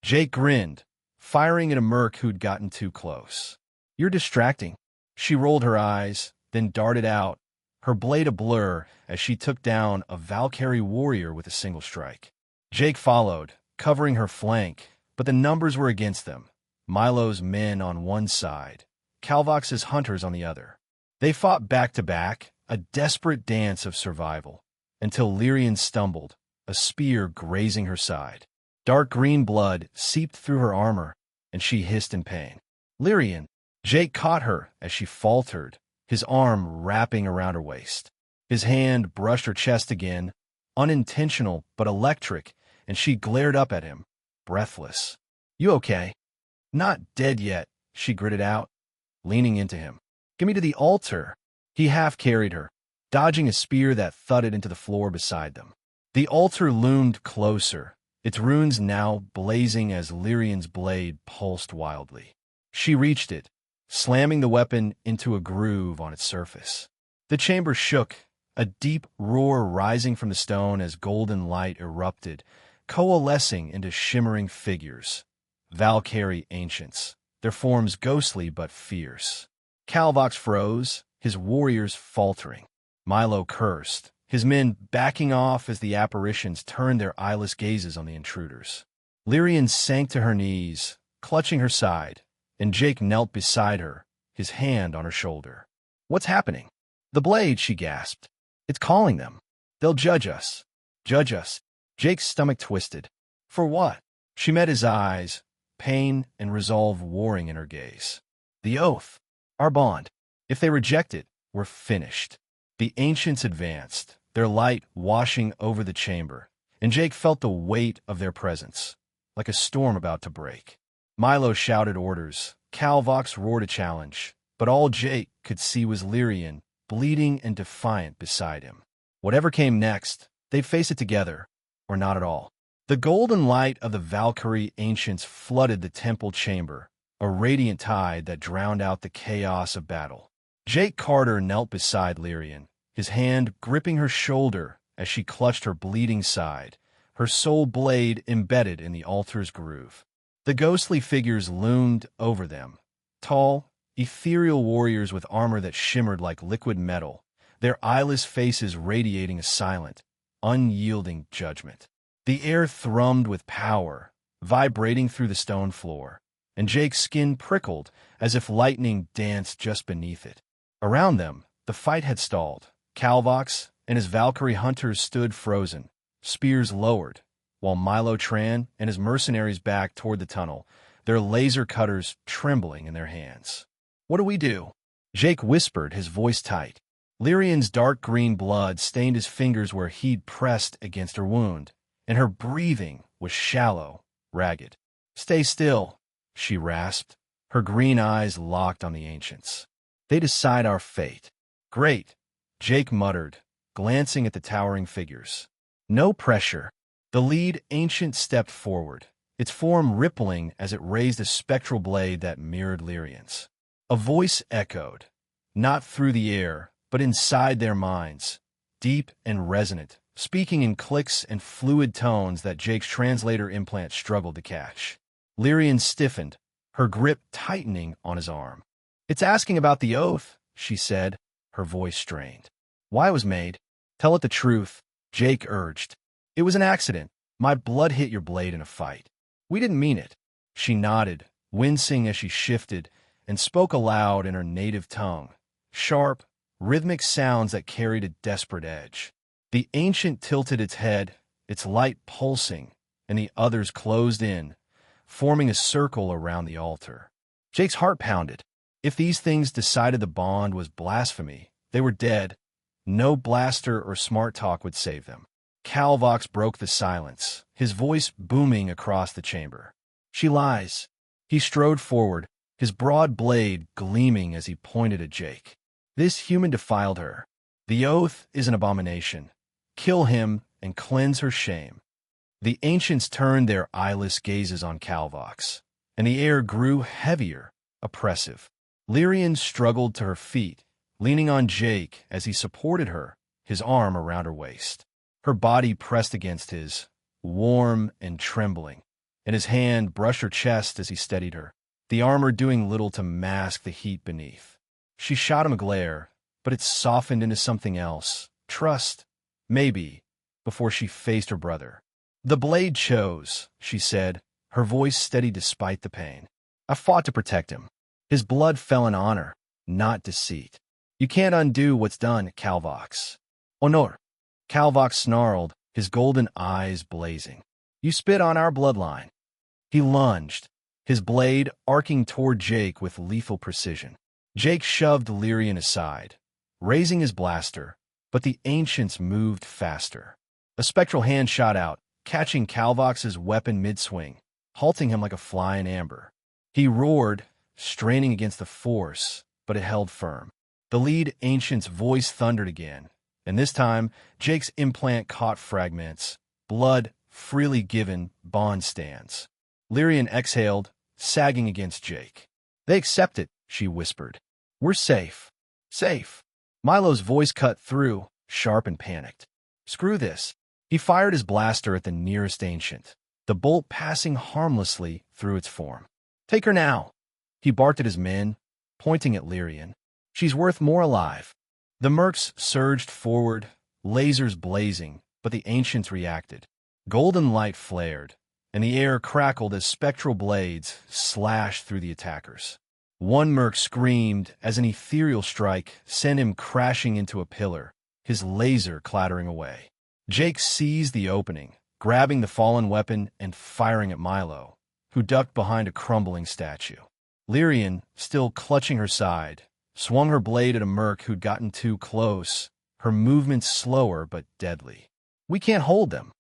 Jake grinned, firing at a merc who'd gotten too close. "You're distracting." She rolled her eyes, then darted out, her blade a blur as she took down a Valkyrie warrior with a single strike. Jake followed, covering her flank, but the numbers were against them. Milo's men on one side, Calvox's hunters on the other. They fought back to back, a desperate dance of survival, until Lyrian stumbled, a spear grazing her side. Dark green blood seeped through her armor, and she hissed in pain. "Lyrian!" Jake caught her as she faltered, his arm wrapping around her waist. His hand brushed her chest again, unintentional but electric, and she glared up at him, breathless. "You okay?" "Not dead yet," she gritted out, leaning into him. "Get me to the altar." He half-carried her, dodging a spear that thudded into the floor beside them. The altar loomed closer, its runes now blazing as Lyrian's blade pulsed wildly. She reached it, slamming the weapon into a groove on its surface. The chamber shook, a deep roar rising from the stone as golden light erupted, coalescing into shimmering figures. Valkyrie ancients, their forms ghostly but fierce. Calvox froze, his warriors faltering. Milo cursed, his men backing off as the apparitions turned their eyeless gazes on the intruders. Lyrian sank to her knees, clutching her side, and Jake knelt beside her, his hand on her shoulder. "What's happening?" "The blade," she gasped. "It's calling them. They'll judge us." "Judge us?" Jake's stomach twisted. "For what?" She met his eyes, pain and resolve warring in her gaze. The oath, our bond. If they reject it, we're finished. The ancients advanced, their light washing over the chamber, and Jake felt the weight of their presence, like a storm about to break. Milo shouted orders, Calvox roared a challenge, but all Jake could see was Lyrian, bleeding and defiant beside him. Whatever came next, they'd face it together, or not at all. The golden light of the Valkyrie ancients flooded the temple chamber, a radiant tide that drowned out the chaos of battle. Jake Carter knelt beside Lyrian, his hand gripping her shoulder as she clutched her bleeding side, her soul blade embedded in the altar's groove. The ghostly figures loomed over them, tall, ethereal warriors with armor that shimmered like liquid metal, their eyeless faces radiating a silent, unyielding judgment. The air thrummed with power, vibrating through the stone floor, and Jake's skin prickled as if lightning danced just beneath it. Around them, the fight had stalled. Calvox and his Valkyrie hunters stood frozen, spears lowered, while Milo Tran and his mercenaries backed toward the tunnel, their laser cutters trembling in their hands. "What do we do?" Jake whispered, his voice tight. Lyrian's dark green blood stained his fingers where he'd pressed against her wound, and her breathing was shallow, ragged. "Stay still," she rasped, her green eyes locked on the ancients. "They decide our fate." "Great," Jake muttered, glancing at the towering figures. "No pressure." The lead ancient stepped forward, its form rippling as it raised a spectral blade that mirrored Lyrian's. A voice echoed, not through the air, but inside their minds, deep and resonant, speaking in clicks and fluid tones that Jake's translator implant struggled to catch. Lyrian stiffened, her grip tightening on his arm. "It's asking about the oath," she said, her voice strained. "Why it was made? Tell it the truth," Jake urged. "It was an accident. My blood hit your blade in a fight. We didn't mean it." She nodded, wincing as she shifted, and spoke aloud in her native tongue, sharp, rhythmic sounds that carried a desperate edge. The ancient tilted its head, its light pulsing, and the others closed in, forming a circle around the altar. Jake's heart pounded. If these things decided the bond was blasphemy, they were dead. No blaster or smart talk would save them. Calvox broke the silence, his voice booming across the chamber. "She lies." He strode forward, his broad blade gleaming as he pointed at Jake. "This human defiled her. The oath is an abomination. Kill him and cleanse her shame." The ancients turned their eyeless gazes on Calvox, and the air grew heavier, oppressive. Lyrian struggled to her feet, leaning on Jake as he supported her, his arm around her waist. Her body pressed against his, warm and trembling, and his hand brushed her chest as he steadied her, the armor doing little to mask the heat beneath. She shot him a glare, but it softened into something else, trust, maybe, before she faced her brother. "The blade chose," she said, her voice steady despite the pain. "I fought to protect him. His blood fell in honor, not deceit. You can't undo what's done, Calvox." "Honor." Calvox snarled, his golden eyes blazing. "You spit on our bloodline." He lunged, his blade arcing toward Jake with lethal precision. Jake shoved Lyrian aside, raising his blaster, but the ancients moved faster. A spectral hand shot out, catching Calvox's weapon mid-swing, halting him like a fly in amber. He roared, straining against the force, but it held firm. The lead ancient's voice thundered again, and this time Jake's implant caught fragments, blood freely given, bond stands. Lyrian exhaled, sagging against Jake. "They accept it," she whispered. "We're safe." "Safe." Milo's voice cut through, sharp and panicked. "Screw this." He fired his blaster at the nearest ancient, the bolt passing harmlessly through its form. "Take her now." He barked at his men, pointing at Lyrian. "She's worth more alive." The mercs surged forward, lasers blazing, but the ancients reacted. Golden light flared, and the air crackled as spectral blades slashed through the attackers. One merc screamed as an ethereal strike sent him crashing into a pillar, his laser clattering away. Jake seized the opening, grabbing the fallen weapon and firing at Milo, who ducked behind a crumbling statue. Lyrian, still clutching her side, swung her blade at a merc who'd gotten too close, her movements slower but deadly. "We can't hold them,"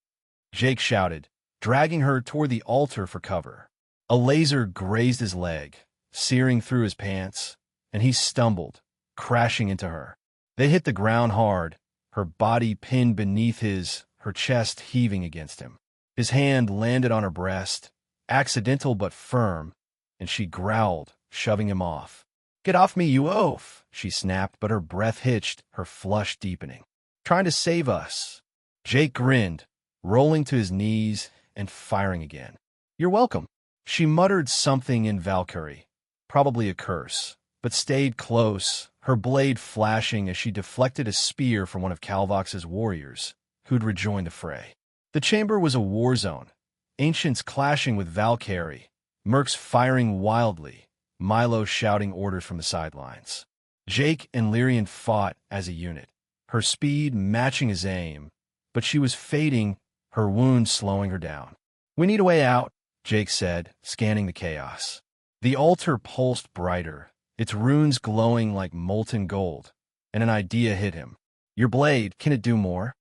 Jake shouted, dragging her toward the altar for cover. A laser grazed his leg, searing through his pants, and he stumbled, crashing into her. They hit the ground hard, her body pinned beneath his, her chest heaving against him. His hand landed on her breast, accidental but firm, and she growled, shoving him off. "Get off me, you oaf!" she snapped, but her breath hitched, her flush deepening. "Trying to save us." Jake grinned, rolling to his knees and firing again. "You're welcome." She muttered something in Valkyrie, probably a curse, but stayed close, her blade flashing as she deflected a spear from one of Calvox's warriors, who'd rejoined the fray. The chamber was a war zone, ancients clashing with Valkyrie, mercs firing wildly, Milo shouting orders from the sidelines. Jake and Lyrian fought as a unit, her speed matching his aim, but she was fading, her wounds slowing her down. "We need a way out," Jake said, scanning the chaos. The altar pulsed brighter, its runes glowing like molten gold, and an idea hit him. "Your blade, can it do more?"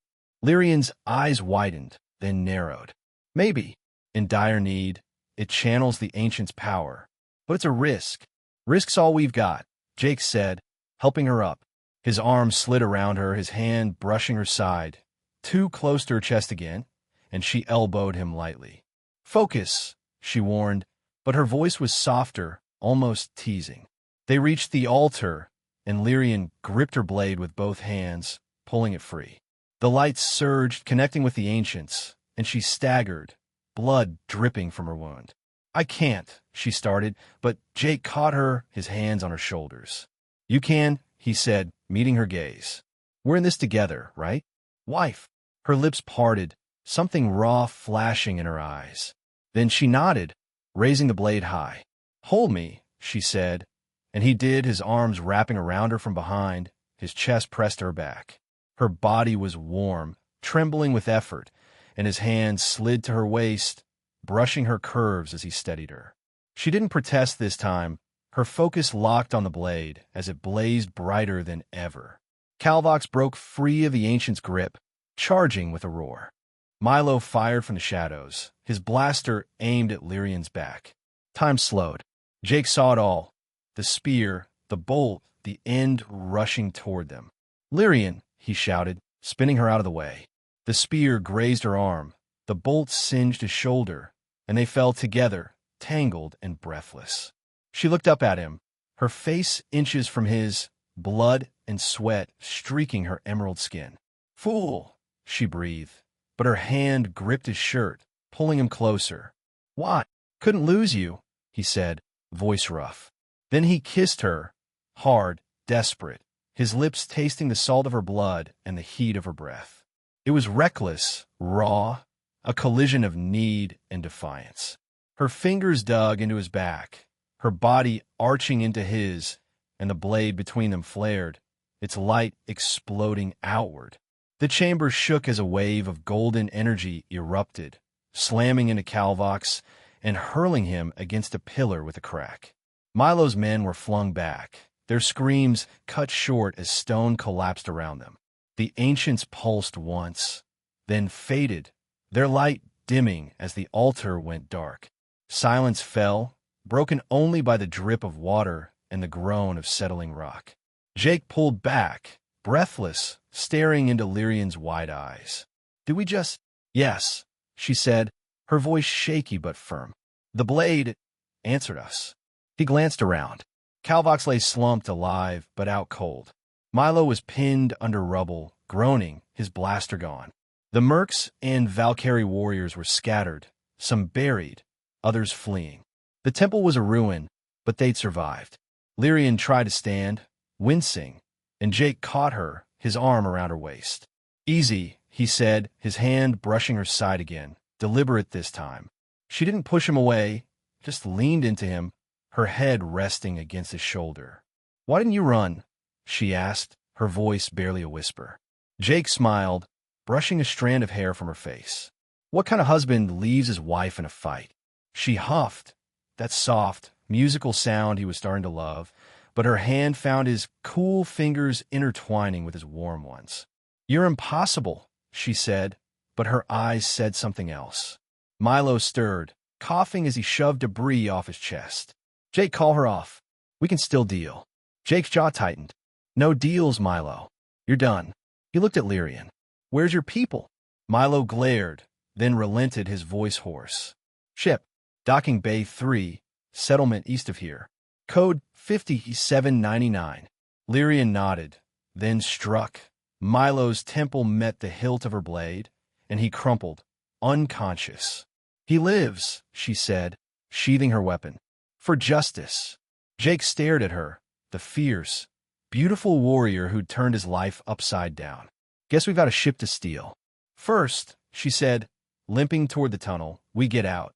Lyrian's eyes widened, then narrowed. "Maybe. In dire need, it channels the ancient's power. But it's a risk. Risk's all we've got," Jake said, helping her up. His arm slid around her, his hand brushing her side, too close to her chest again, and she elbowed him lightly. "Focus," she warned, but her voice was softer, almost teasing. They reached the altar, and Lyrian gripped her blade with both hands, pulling it free. The lights surged, connecting with the ancients, and she staggered, blood dripping from her wound. "I can't," she started, but Jake caught her, his hands on her shoulders. "You can," he said, meeting her gaze. "We're in this together, right? Wife." Her lips parted, something raw flashing in her eyes. Then she nodded, raising the blade high. "Hold me," she said, and he did, his arms wrapping around her from behind, his chest pressed to her back. Her body was warm, trembling with effort, and his hands slid to her waist, brushing her curves as he steadied her. She didn't protest this time, her focus locked on the blade as it blazed brighter than ever. Calvox broke free of the ancient's grip, charging with a roar. Milo fired from the shadows, his blaster aimed at Lyrian's back. Time slowed. Jake saw it all. The spear, the bolt, the end rushing toward them. "Lyrian," he shouted, spinning her out of the way. The spear grazed her arm, the bolt singed his shoulder, and they fell together, tangled and breathless. She looked up at him, her face inches from his, blood and sweat streaking her emerald skin. "Fool," she breathed, but her hand gripped his shirt, pulling him closer. "What? Couldn't lose you," he said, voice rough. Then he kissed her, hard, desperate, his lips tasting the salt of her blood and the heat of her breath. It was reckless, raw, a collision of need and defiance. Her fingers dug into his back, her body arching into his, and the blade between them flared, its light exploding outward. The chamber shook as a wave of golden energy erupted, slamming into Calvox and hurling him against a pillar with a crack. Milo's men were flung back, their screams cut short as stone collapsed around them. The ancients pulsed once, then faded, their light dimming as the altar went dark. Silence fell, broken only by the drip of water and the groan of settling rock. Jake pulled back, breathless, staring into Lyrian's wide eyes. "Did we just—" "Yes," she said, her voice shaky but firm. "The blade answered us." He glanced around. Calvox lay slumped alive, but out cold. Milo was pinned under rubble, groaning, his blaster gone. The mercs and Valkyrie warriors were scattered, some buried, others fleeing. The temple was a ruin, but they'd survived. Lyrian tried to stand, wincing, and Jake caught her, his arm around her waist. "Easy," he said, his hand brushing her side again, deliberate this time. She didn't push him away, just leaned into him, her head resting against his shoulder. "Why didn't you run?" she asked, her voice barely a whisper. Jake smiled, brushing a strand of hair from her face. "What kind of husband leaves his wife in a fight?" She huffed, that soft, musical sound he was starting to love, but her hand found his cool fingers intertwining with his warm ones. "You're impossible," she said, but her eyes said something else. Milo stirred, coughing as he shoved debris off his chest. "Jake, call her off. We can still deal." Jake's jaw tightened. "No deals, Milo. You're done." He looked at Lyrian. "Where's your people?" Milo glared, then relented, his voice hoarse. "Ship, docking bay 3, settlement east of here. Code 5799. Lyrian nodded, then struck. Milo's temple met the hilt of her blade, and he crumpled, unconscious. "He lives," she said, sheathing her weapon. "For justice." Jake stared at her, the fierce, beautiful warrior who'd turned his life upside down. "Guess we've got a ship to steal." "First," she said, limping toward the tunnel, "we get out."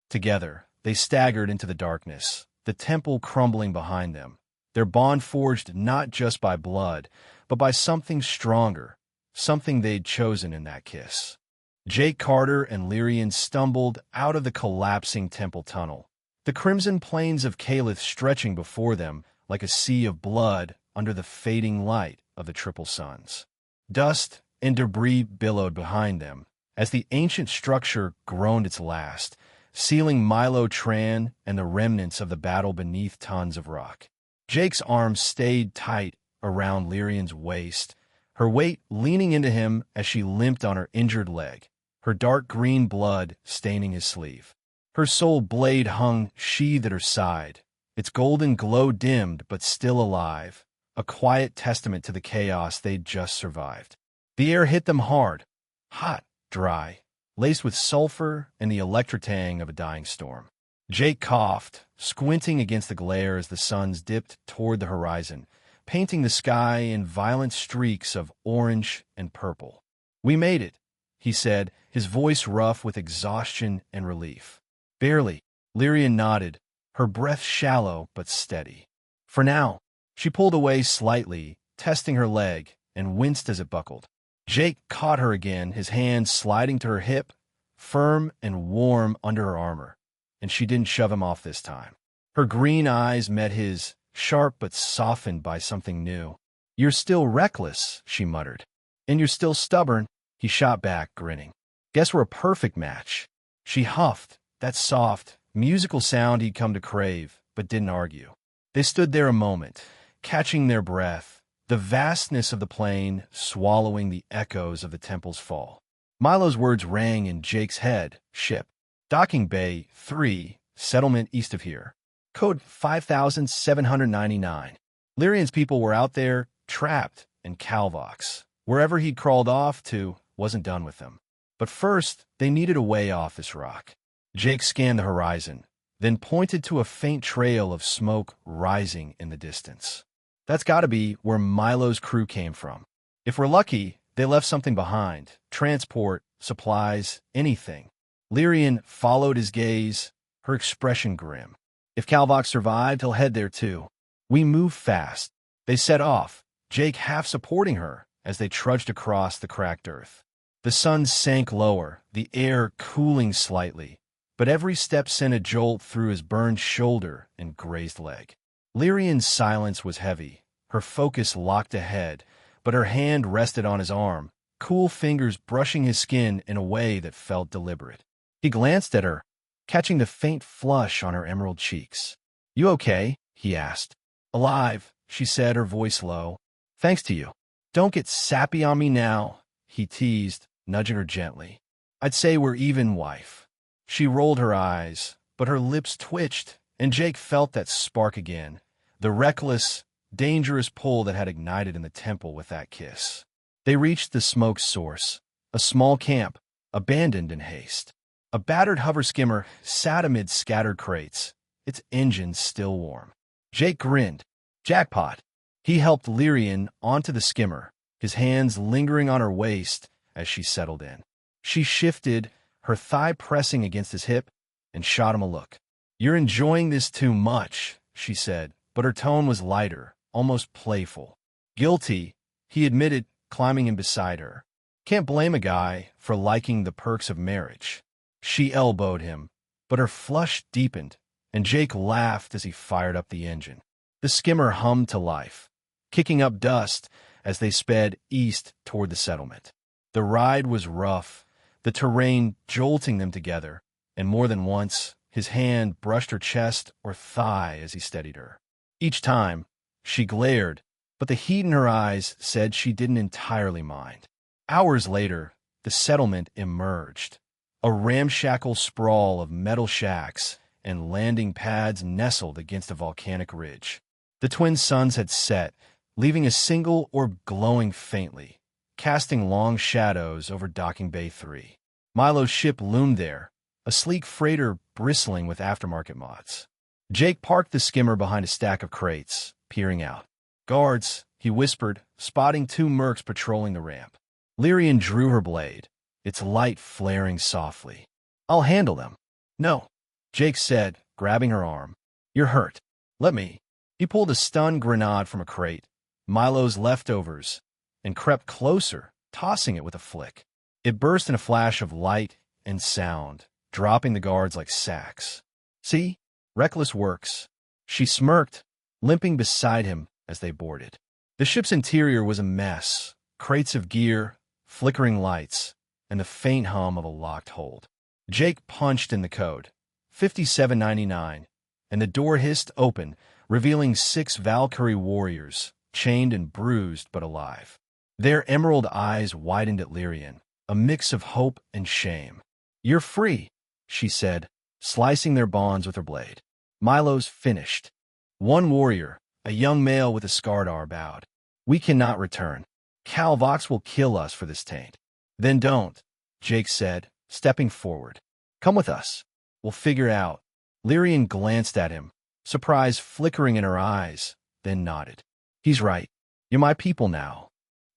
Together, they staggered into the darkness, the temple crumbling behind them, their bond forged not just by blood, but by something stronger, something they'd chosen in that kiss. Jake Carter and Lyrian stumbled out of the collapsing temple tunnel, the crimson plains of Calith stretching before them like a sea of blood under the fading light of the triple suns. Dust and debris billowed behind them as the ancient structure groaned its last, sealing Milo Tran and the remnants of the battle beneath tons of rock. Jake's arms stayed tight around Lyrian's waist, her weight leaning into him as she limped on her injured leg, her dark green blood staining his sleeve. Her soul blade hung sheathed at her side, its golden glow dimmed but still alive, a quiet testament to the chaos they'd just survived. The air hit them hard, hot, dry, laced with sulfur and the electrotang of a dying storm. Jake coughed, squinting against the glare as the suns dipped toward the horizon, painting the sky in violent streaks of orange and purple. "We made it," he said, his voice rough with exhaustion and relief. "Barely." Lyrian nodded, her breath shallow but steady. "For now." She pulled away slightly, testing her leg, and winced as it buckled. Jake caught her again, his hand sliding to her hip, firm and warm under her armor, and she didn't shove him off this time. Her green eyes met his, sharp but softened by something new. "You're still reckless," she muttered. "And you're still stubborn," he shot back, grinning. "Guess we're a perfect match." She huffed, that soft, musical sound he'd come to crave, but didn't argue. They stood there a moment, catching their breath, the vastness of the plain swallowing the echoes of the temple's fall. Milo's words rang in Jake's head. "Ship. Docking bay 3, settlement east of here. Code 5799. Lyrian's people were out there, trapped, and Calvox, wherever he'd crawled off to, wasn't done with them. But first, they needed a way off this rock. Jake scanned the horizon, then pointed to a faint trail of smoke rising in the distance. "That's got to be where Milo's crew came from. If we're lucky, they left something behind. Transport, supplies, anything." Lyrian followed his gaze, her expression grim. "If Calvox survived, he'll head there too." "We move fast." They set off, Jake half supporting her as they trudged across the cracked earth. The sun sank lower, the air cooling slightly, but every step sent a jolt through his burned shoulder and grazed leg. Lyrian's silence was heavy, her focus locked ahead, but her hand rested on his arm, cool fingers brushing his skin in a way that felt deliberate. He glanced at her, catching the faint flush on her emerald cheeks. "You okay?" he asked. "Alive," she said, her voice low. "Thanks to you." "Don't get sappy on me now," he teased, nudging her gently. "I'd say we're even, wife." She rolled her eyes, but her lips twitched, and Jake felt that spark again, the reckless, dangerous pull that had ignited in the temple with that kiss. They reached the smoke's source, a small camp, abandoned in haste. A battered hover skimmer sat amid scattered crates, its engine still warm. Jake grinned. Jackpot. He helped Lyrian onto the skimmer, his hands lingering on her waist as she settled in. She shifted, her thigh pressing against his hip, and shot him a look. "You're enjoying this too much," she said, but her tone was lighter, almost playful. "Guilty," he admitted, climbing in beside her. "Can't blame a guy for liking the perks of marriage." She elbowed him, but her flush deepened, and Jake laughed as he fired up the engine. The skimmer hummed to life, kicking up dust as they sped east toward the settlement. The ride was rough, the terrain jolting them together, and more than once, his hand brushed her chest or thigh as he steadied her. Each time, she glared, but the heat in her eyes said she didn't entirely mind. Hours later, the settlement emerged, a ramshackle sprawl of metal shacks and landing pads nestled against a volcanic ridge. The twin suns had set, leaving a single orb glowing faintly, casting long shadows over Docking Bay 3. Milo's ship loomed there, a sleek freighter bristling with aftermarket mods. Jake parked the skimmer behind a stack of crates, peering out. "Guards," he whispered, spotting two mercs patrolling the ramp. Lyrian drew her blade, its light flaring softly. "I'll handle them." "No," Jake said, grabbing her arm. "You're hurt. Let me." He pulled a stun grenade from a crate, Milo's leftovers, and crept closer, tossing it with a flick. It burst in a flash of light and sound, dropping the guards like sacks. "See? Reckless works." She smirked, limping beside him as they boarded. The ship's interior was a mess, crates of gear, flickering lights, and the faint hum of a locked hold. Jake punched in the code, 5799, and the door hissed open, revealing 6 Valkyrie warriors, chained and bruised but alive. Their emerald eyes widened at Lyrian, a mix of hope and shame. "You're free," she said, slicing their bonds with her blade. Milo's finished. One warrior, a young male with a scarred arm, bowed. "We cannot return. Cal Vox will kill us for this taint." "Then don't," Jake said, stepping forward. "Come with us. We'll figure it out." Lyrian glanced at him, surprise flickering in her eyes, then nodded. "He's right. You're my people now."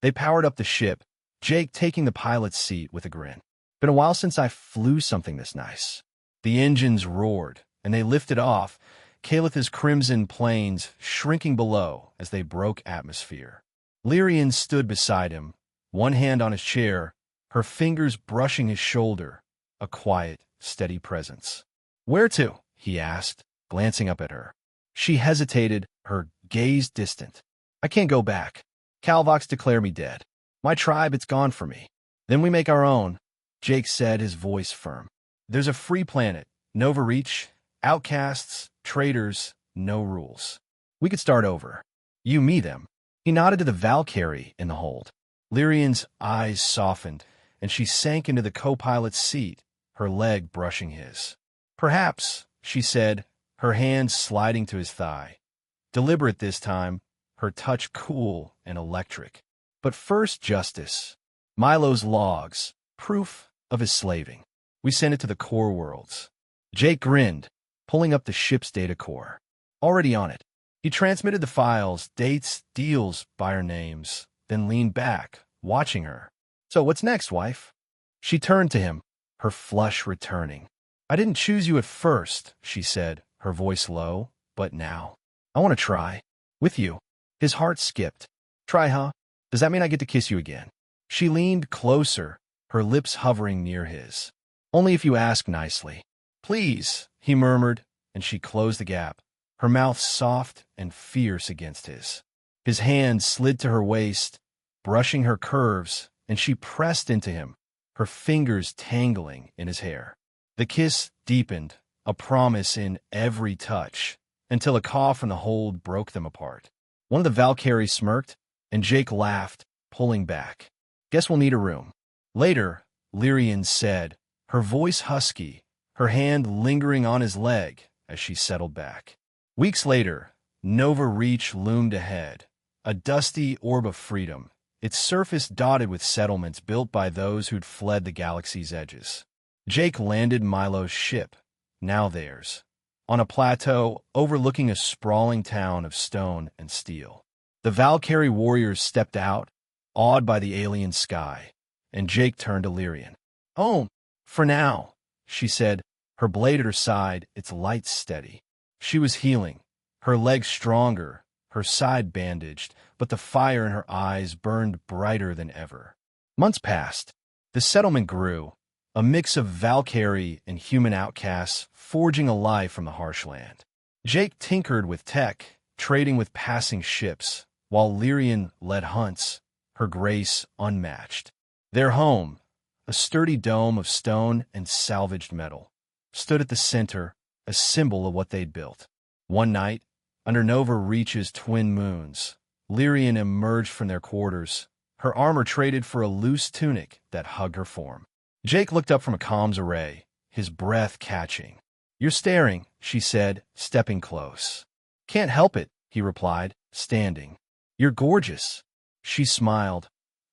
They powered up the ship, Jake taking the pilot's seat with a grin. "Been a while since I flew something this nice." The engines roared, and they lifted off, Calith's crimson planes shrinking below as they broke atmosphere. Lyrian stood beside him, one hand on his chair, her fingers brushing his shoulder, a quiet, steady presence. "Where to?" he asked, glancing up at her. She hesitated, her gaze distant. "I can't go back. Calvox declare me dead. My tribe, it's gone for me. Then we make our own," Jake said, his voice firm. "There's a free planet, Nova Reach, outcasts, traitors, no rules. We could start over. You, me, them." He nodded to the Valkyrie in the hold. Lyrian's eyes softened, and she sank into the co-pilot's seat, her leg brushing his. "Perhaps," she said, her hand sliding to his thigh. Deliberate this time, her touch cool and electric. "But first, justice. Milo's logs, proof of his slaving. We sent it to the core worlds." Jake grinned, pulling up the ship's data core. Already on it. He transmitted the files, dates, deals, buyer names, then leaned back, watching her. "So what's next, wife?" She turned to him, her flush returning. "I didn't choose you at first," she said, her voice low, "but now. I want to try. With you." His heart skipped. "Try, huh? Does that mean I get to kiss you again?" She leaned closer, her lips hovering near his. "Only if you ask nicely." "Please," he murmured, and she closed the gap, her mouth soft and fierce against his. His hand slid to her waist, brushing her curves, and she pressed into him, her fingers tangling in his hair. The kiss deepened, a promise in every touch, until a cough from the hold broke them apart. One of the Valkyrie smirked, and Jake laughed, pulling back. "Guess we'll need a room." Later, Lyrian said, her voice husky, her hand lingering on his leg as she settled back. Weeks later, Nova Reach loomed ahead, a dusty orb of freedom, its surface dotted with settlements built by those who'd fled the galaxy's edges. Jake landed Milo's ship, now theirs, on a plateau overlooking a sprawling town of stone and steel. The Valkyrie warriors stepped out, awed by the alien sky, and Jake turned to Lyrian. "Oh, for now," she said, her blade at her side, its light steady. She was healing, her legs stronger, her side bandaged, but the fire in her eyes burned brighter than ever. Months passed. The settlement grew, a mix of Valkyrie and human outcasts forging a life from the harsh land. Jake tinkered with tech, trading with passing ships, while Lyrian led hunts, her grace unmatched. Their home, a sturdy dome of stone and salvaged metal, stood at the center, a symbol of what they'd built. One night, under Nova Reach's twin moons, Lyrian emerged from their quarters, her armor traded for a loose tunic that hugged her form. Jake looked up from a comms array, his breath catching. "You're staring," she said, stepping close. "Can't help it," he replied, standing. "You're gorgeous." She smiled,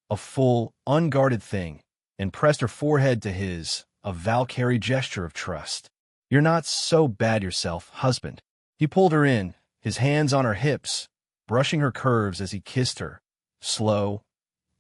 a full, unguarded thing, and pressed her forehead to his, a Valkyrie gesture of trust. "You're not so bad yourself, husband." He pulled her in, his hands on her hips, brushing her curves as he kissed her, slow,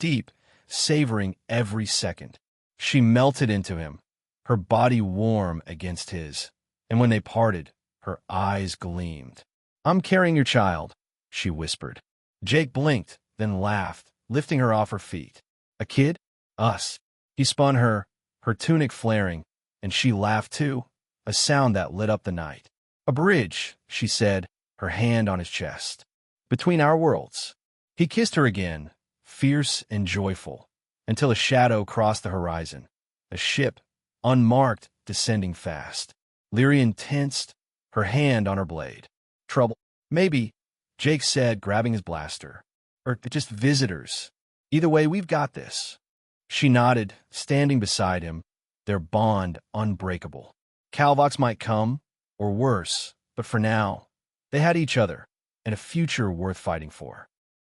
deep, savoring every second. She melted into him, her body warm against his, and when they parted, her eyes gleamed. "I'm carrying your child," she whispered. Jake blinked, then laughed, lifting her off her feet. "A kid? Us." He spun her, her tunic flaring, and she laughed too, a sound that lit up the night. "A bridge," she said, her hand on his chest. "Between our worlds." He kissed her again, fierce and joyful, until a shadow crossed the horizon, a ship, unmarked, descending fast. Lyrian tensed, her hand on her blade. "Trouble?" "Maybe," Jake said, grabbing his blaster. "Or just visitors. Either way, we've got this." She nodded, standing beside him, their bond unbreakable. Calvox might come, or worse, but for now, they had each other, and a future worth fighting for.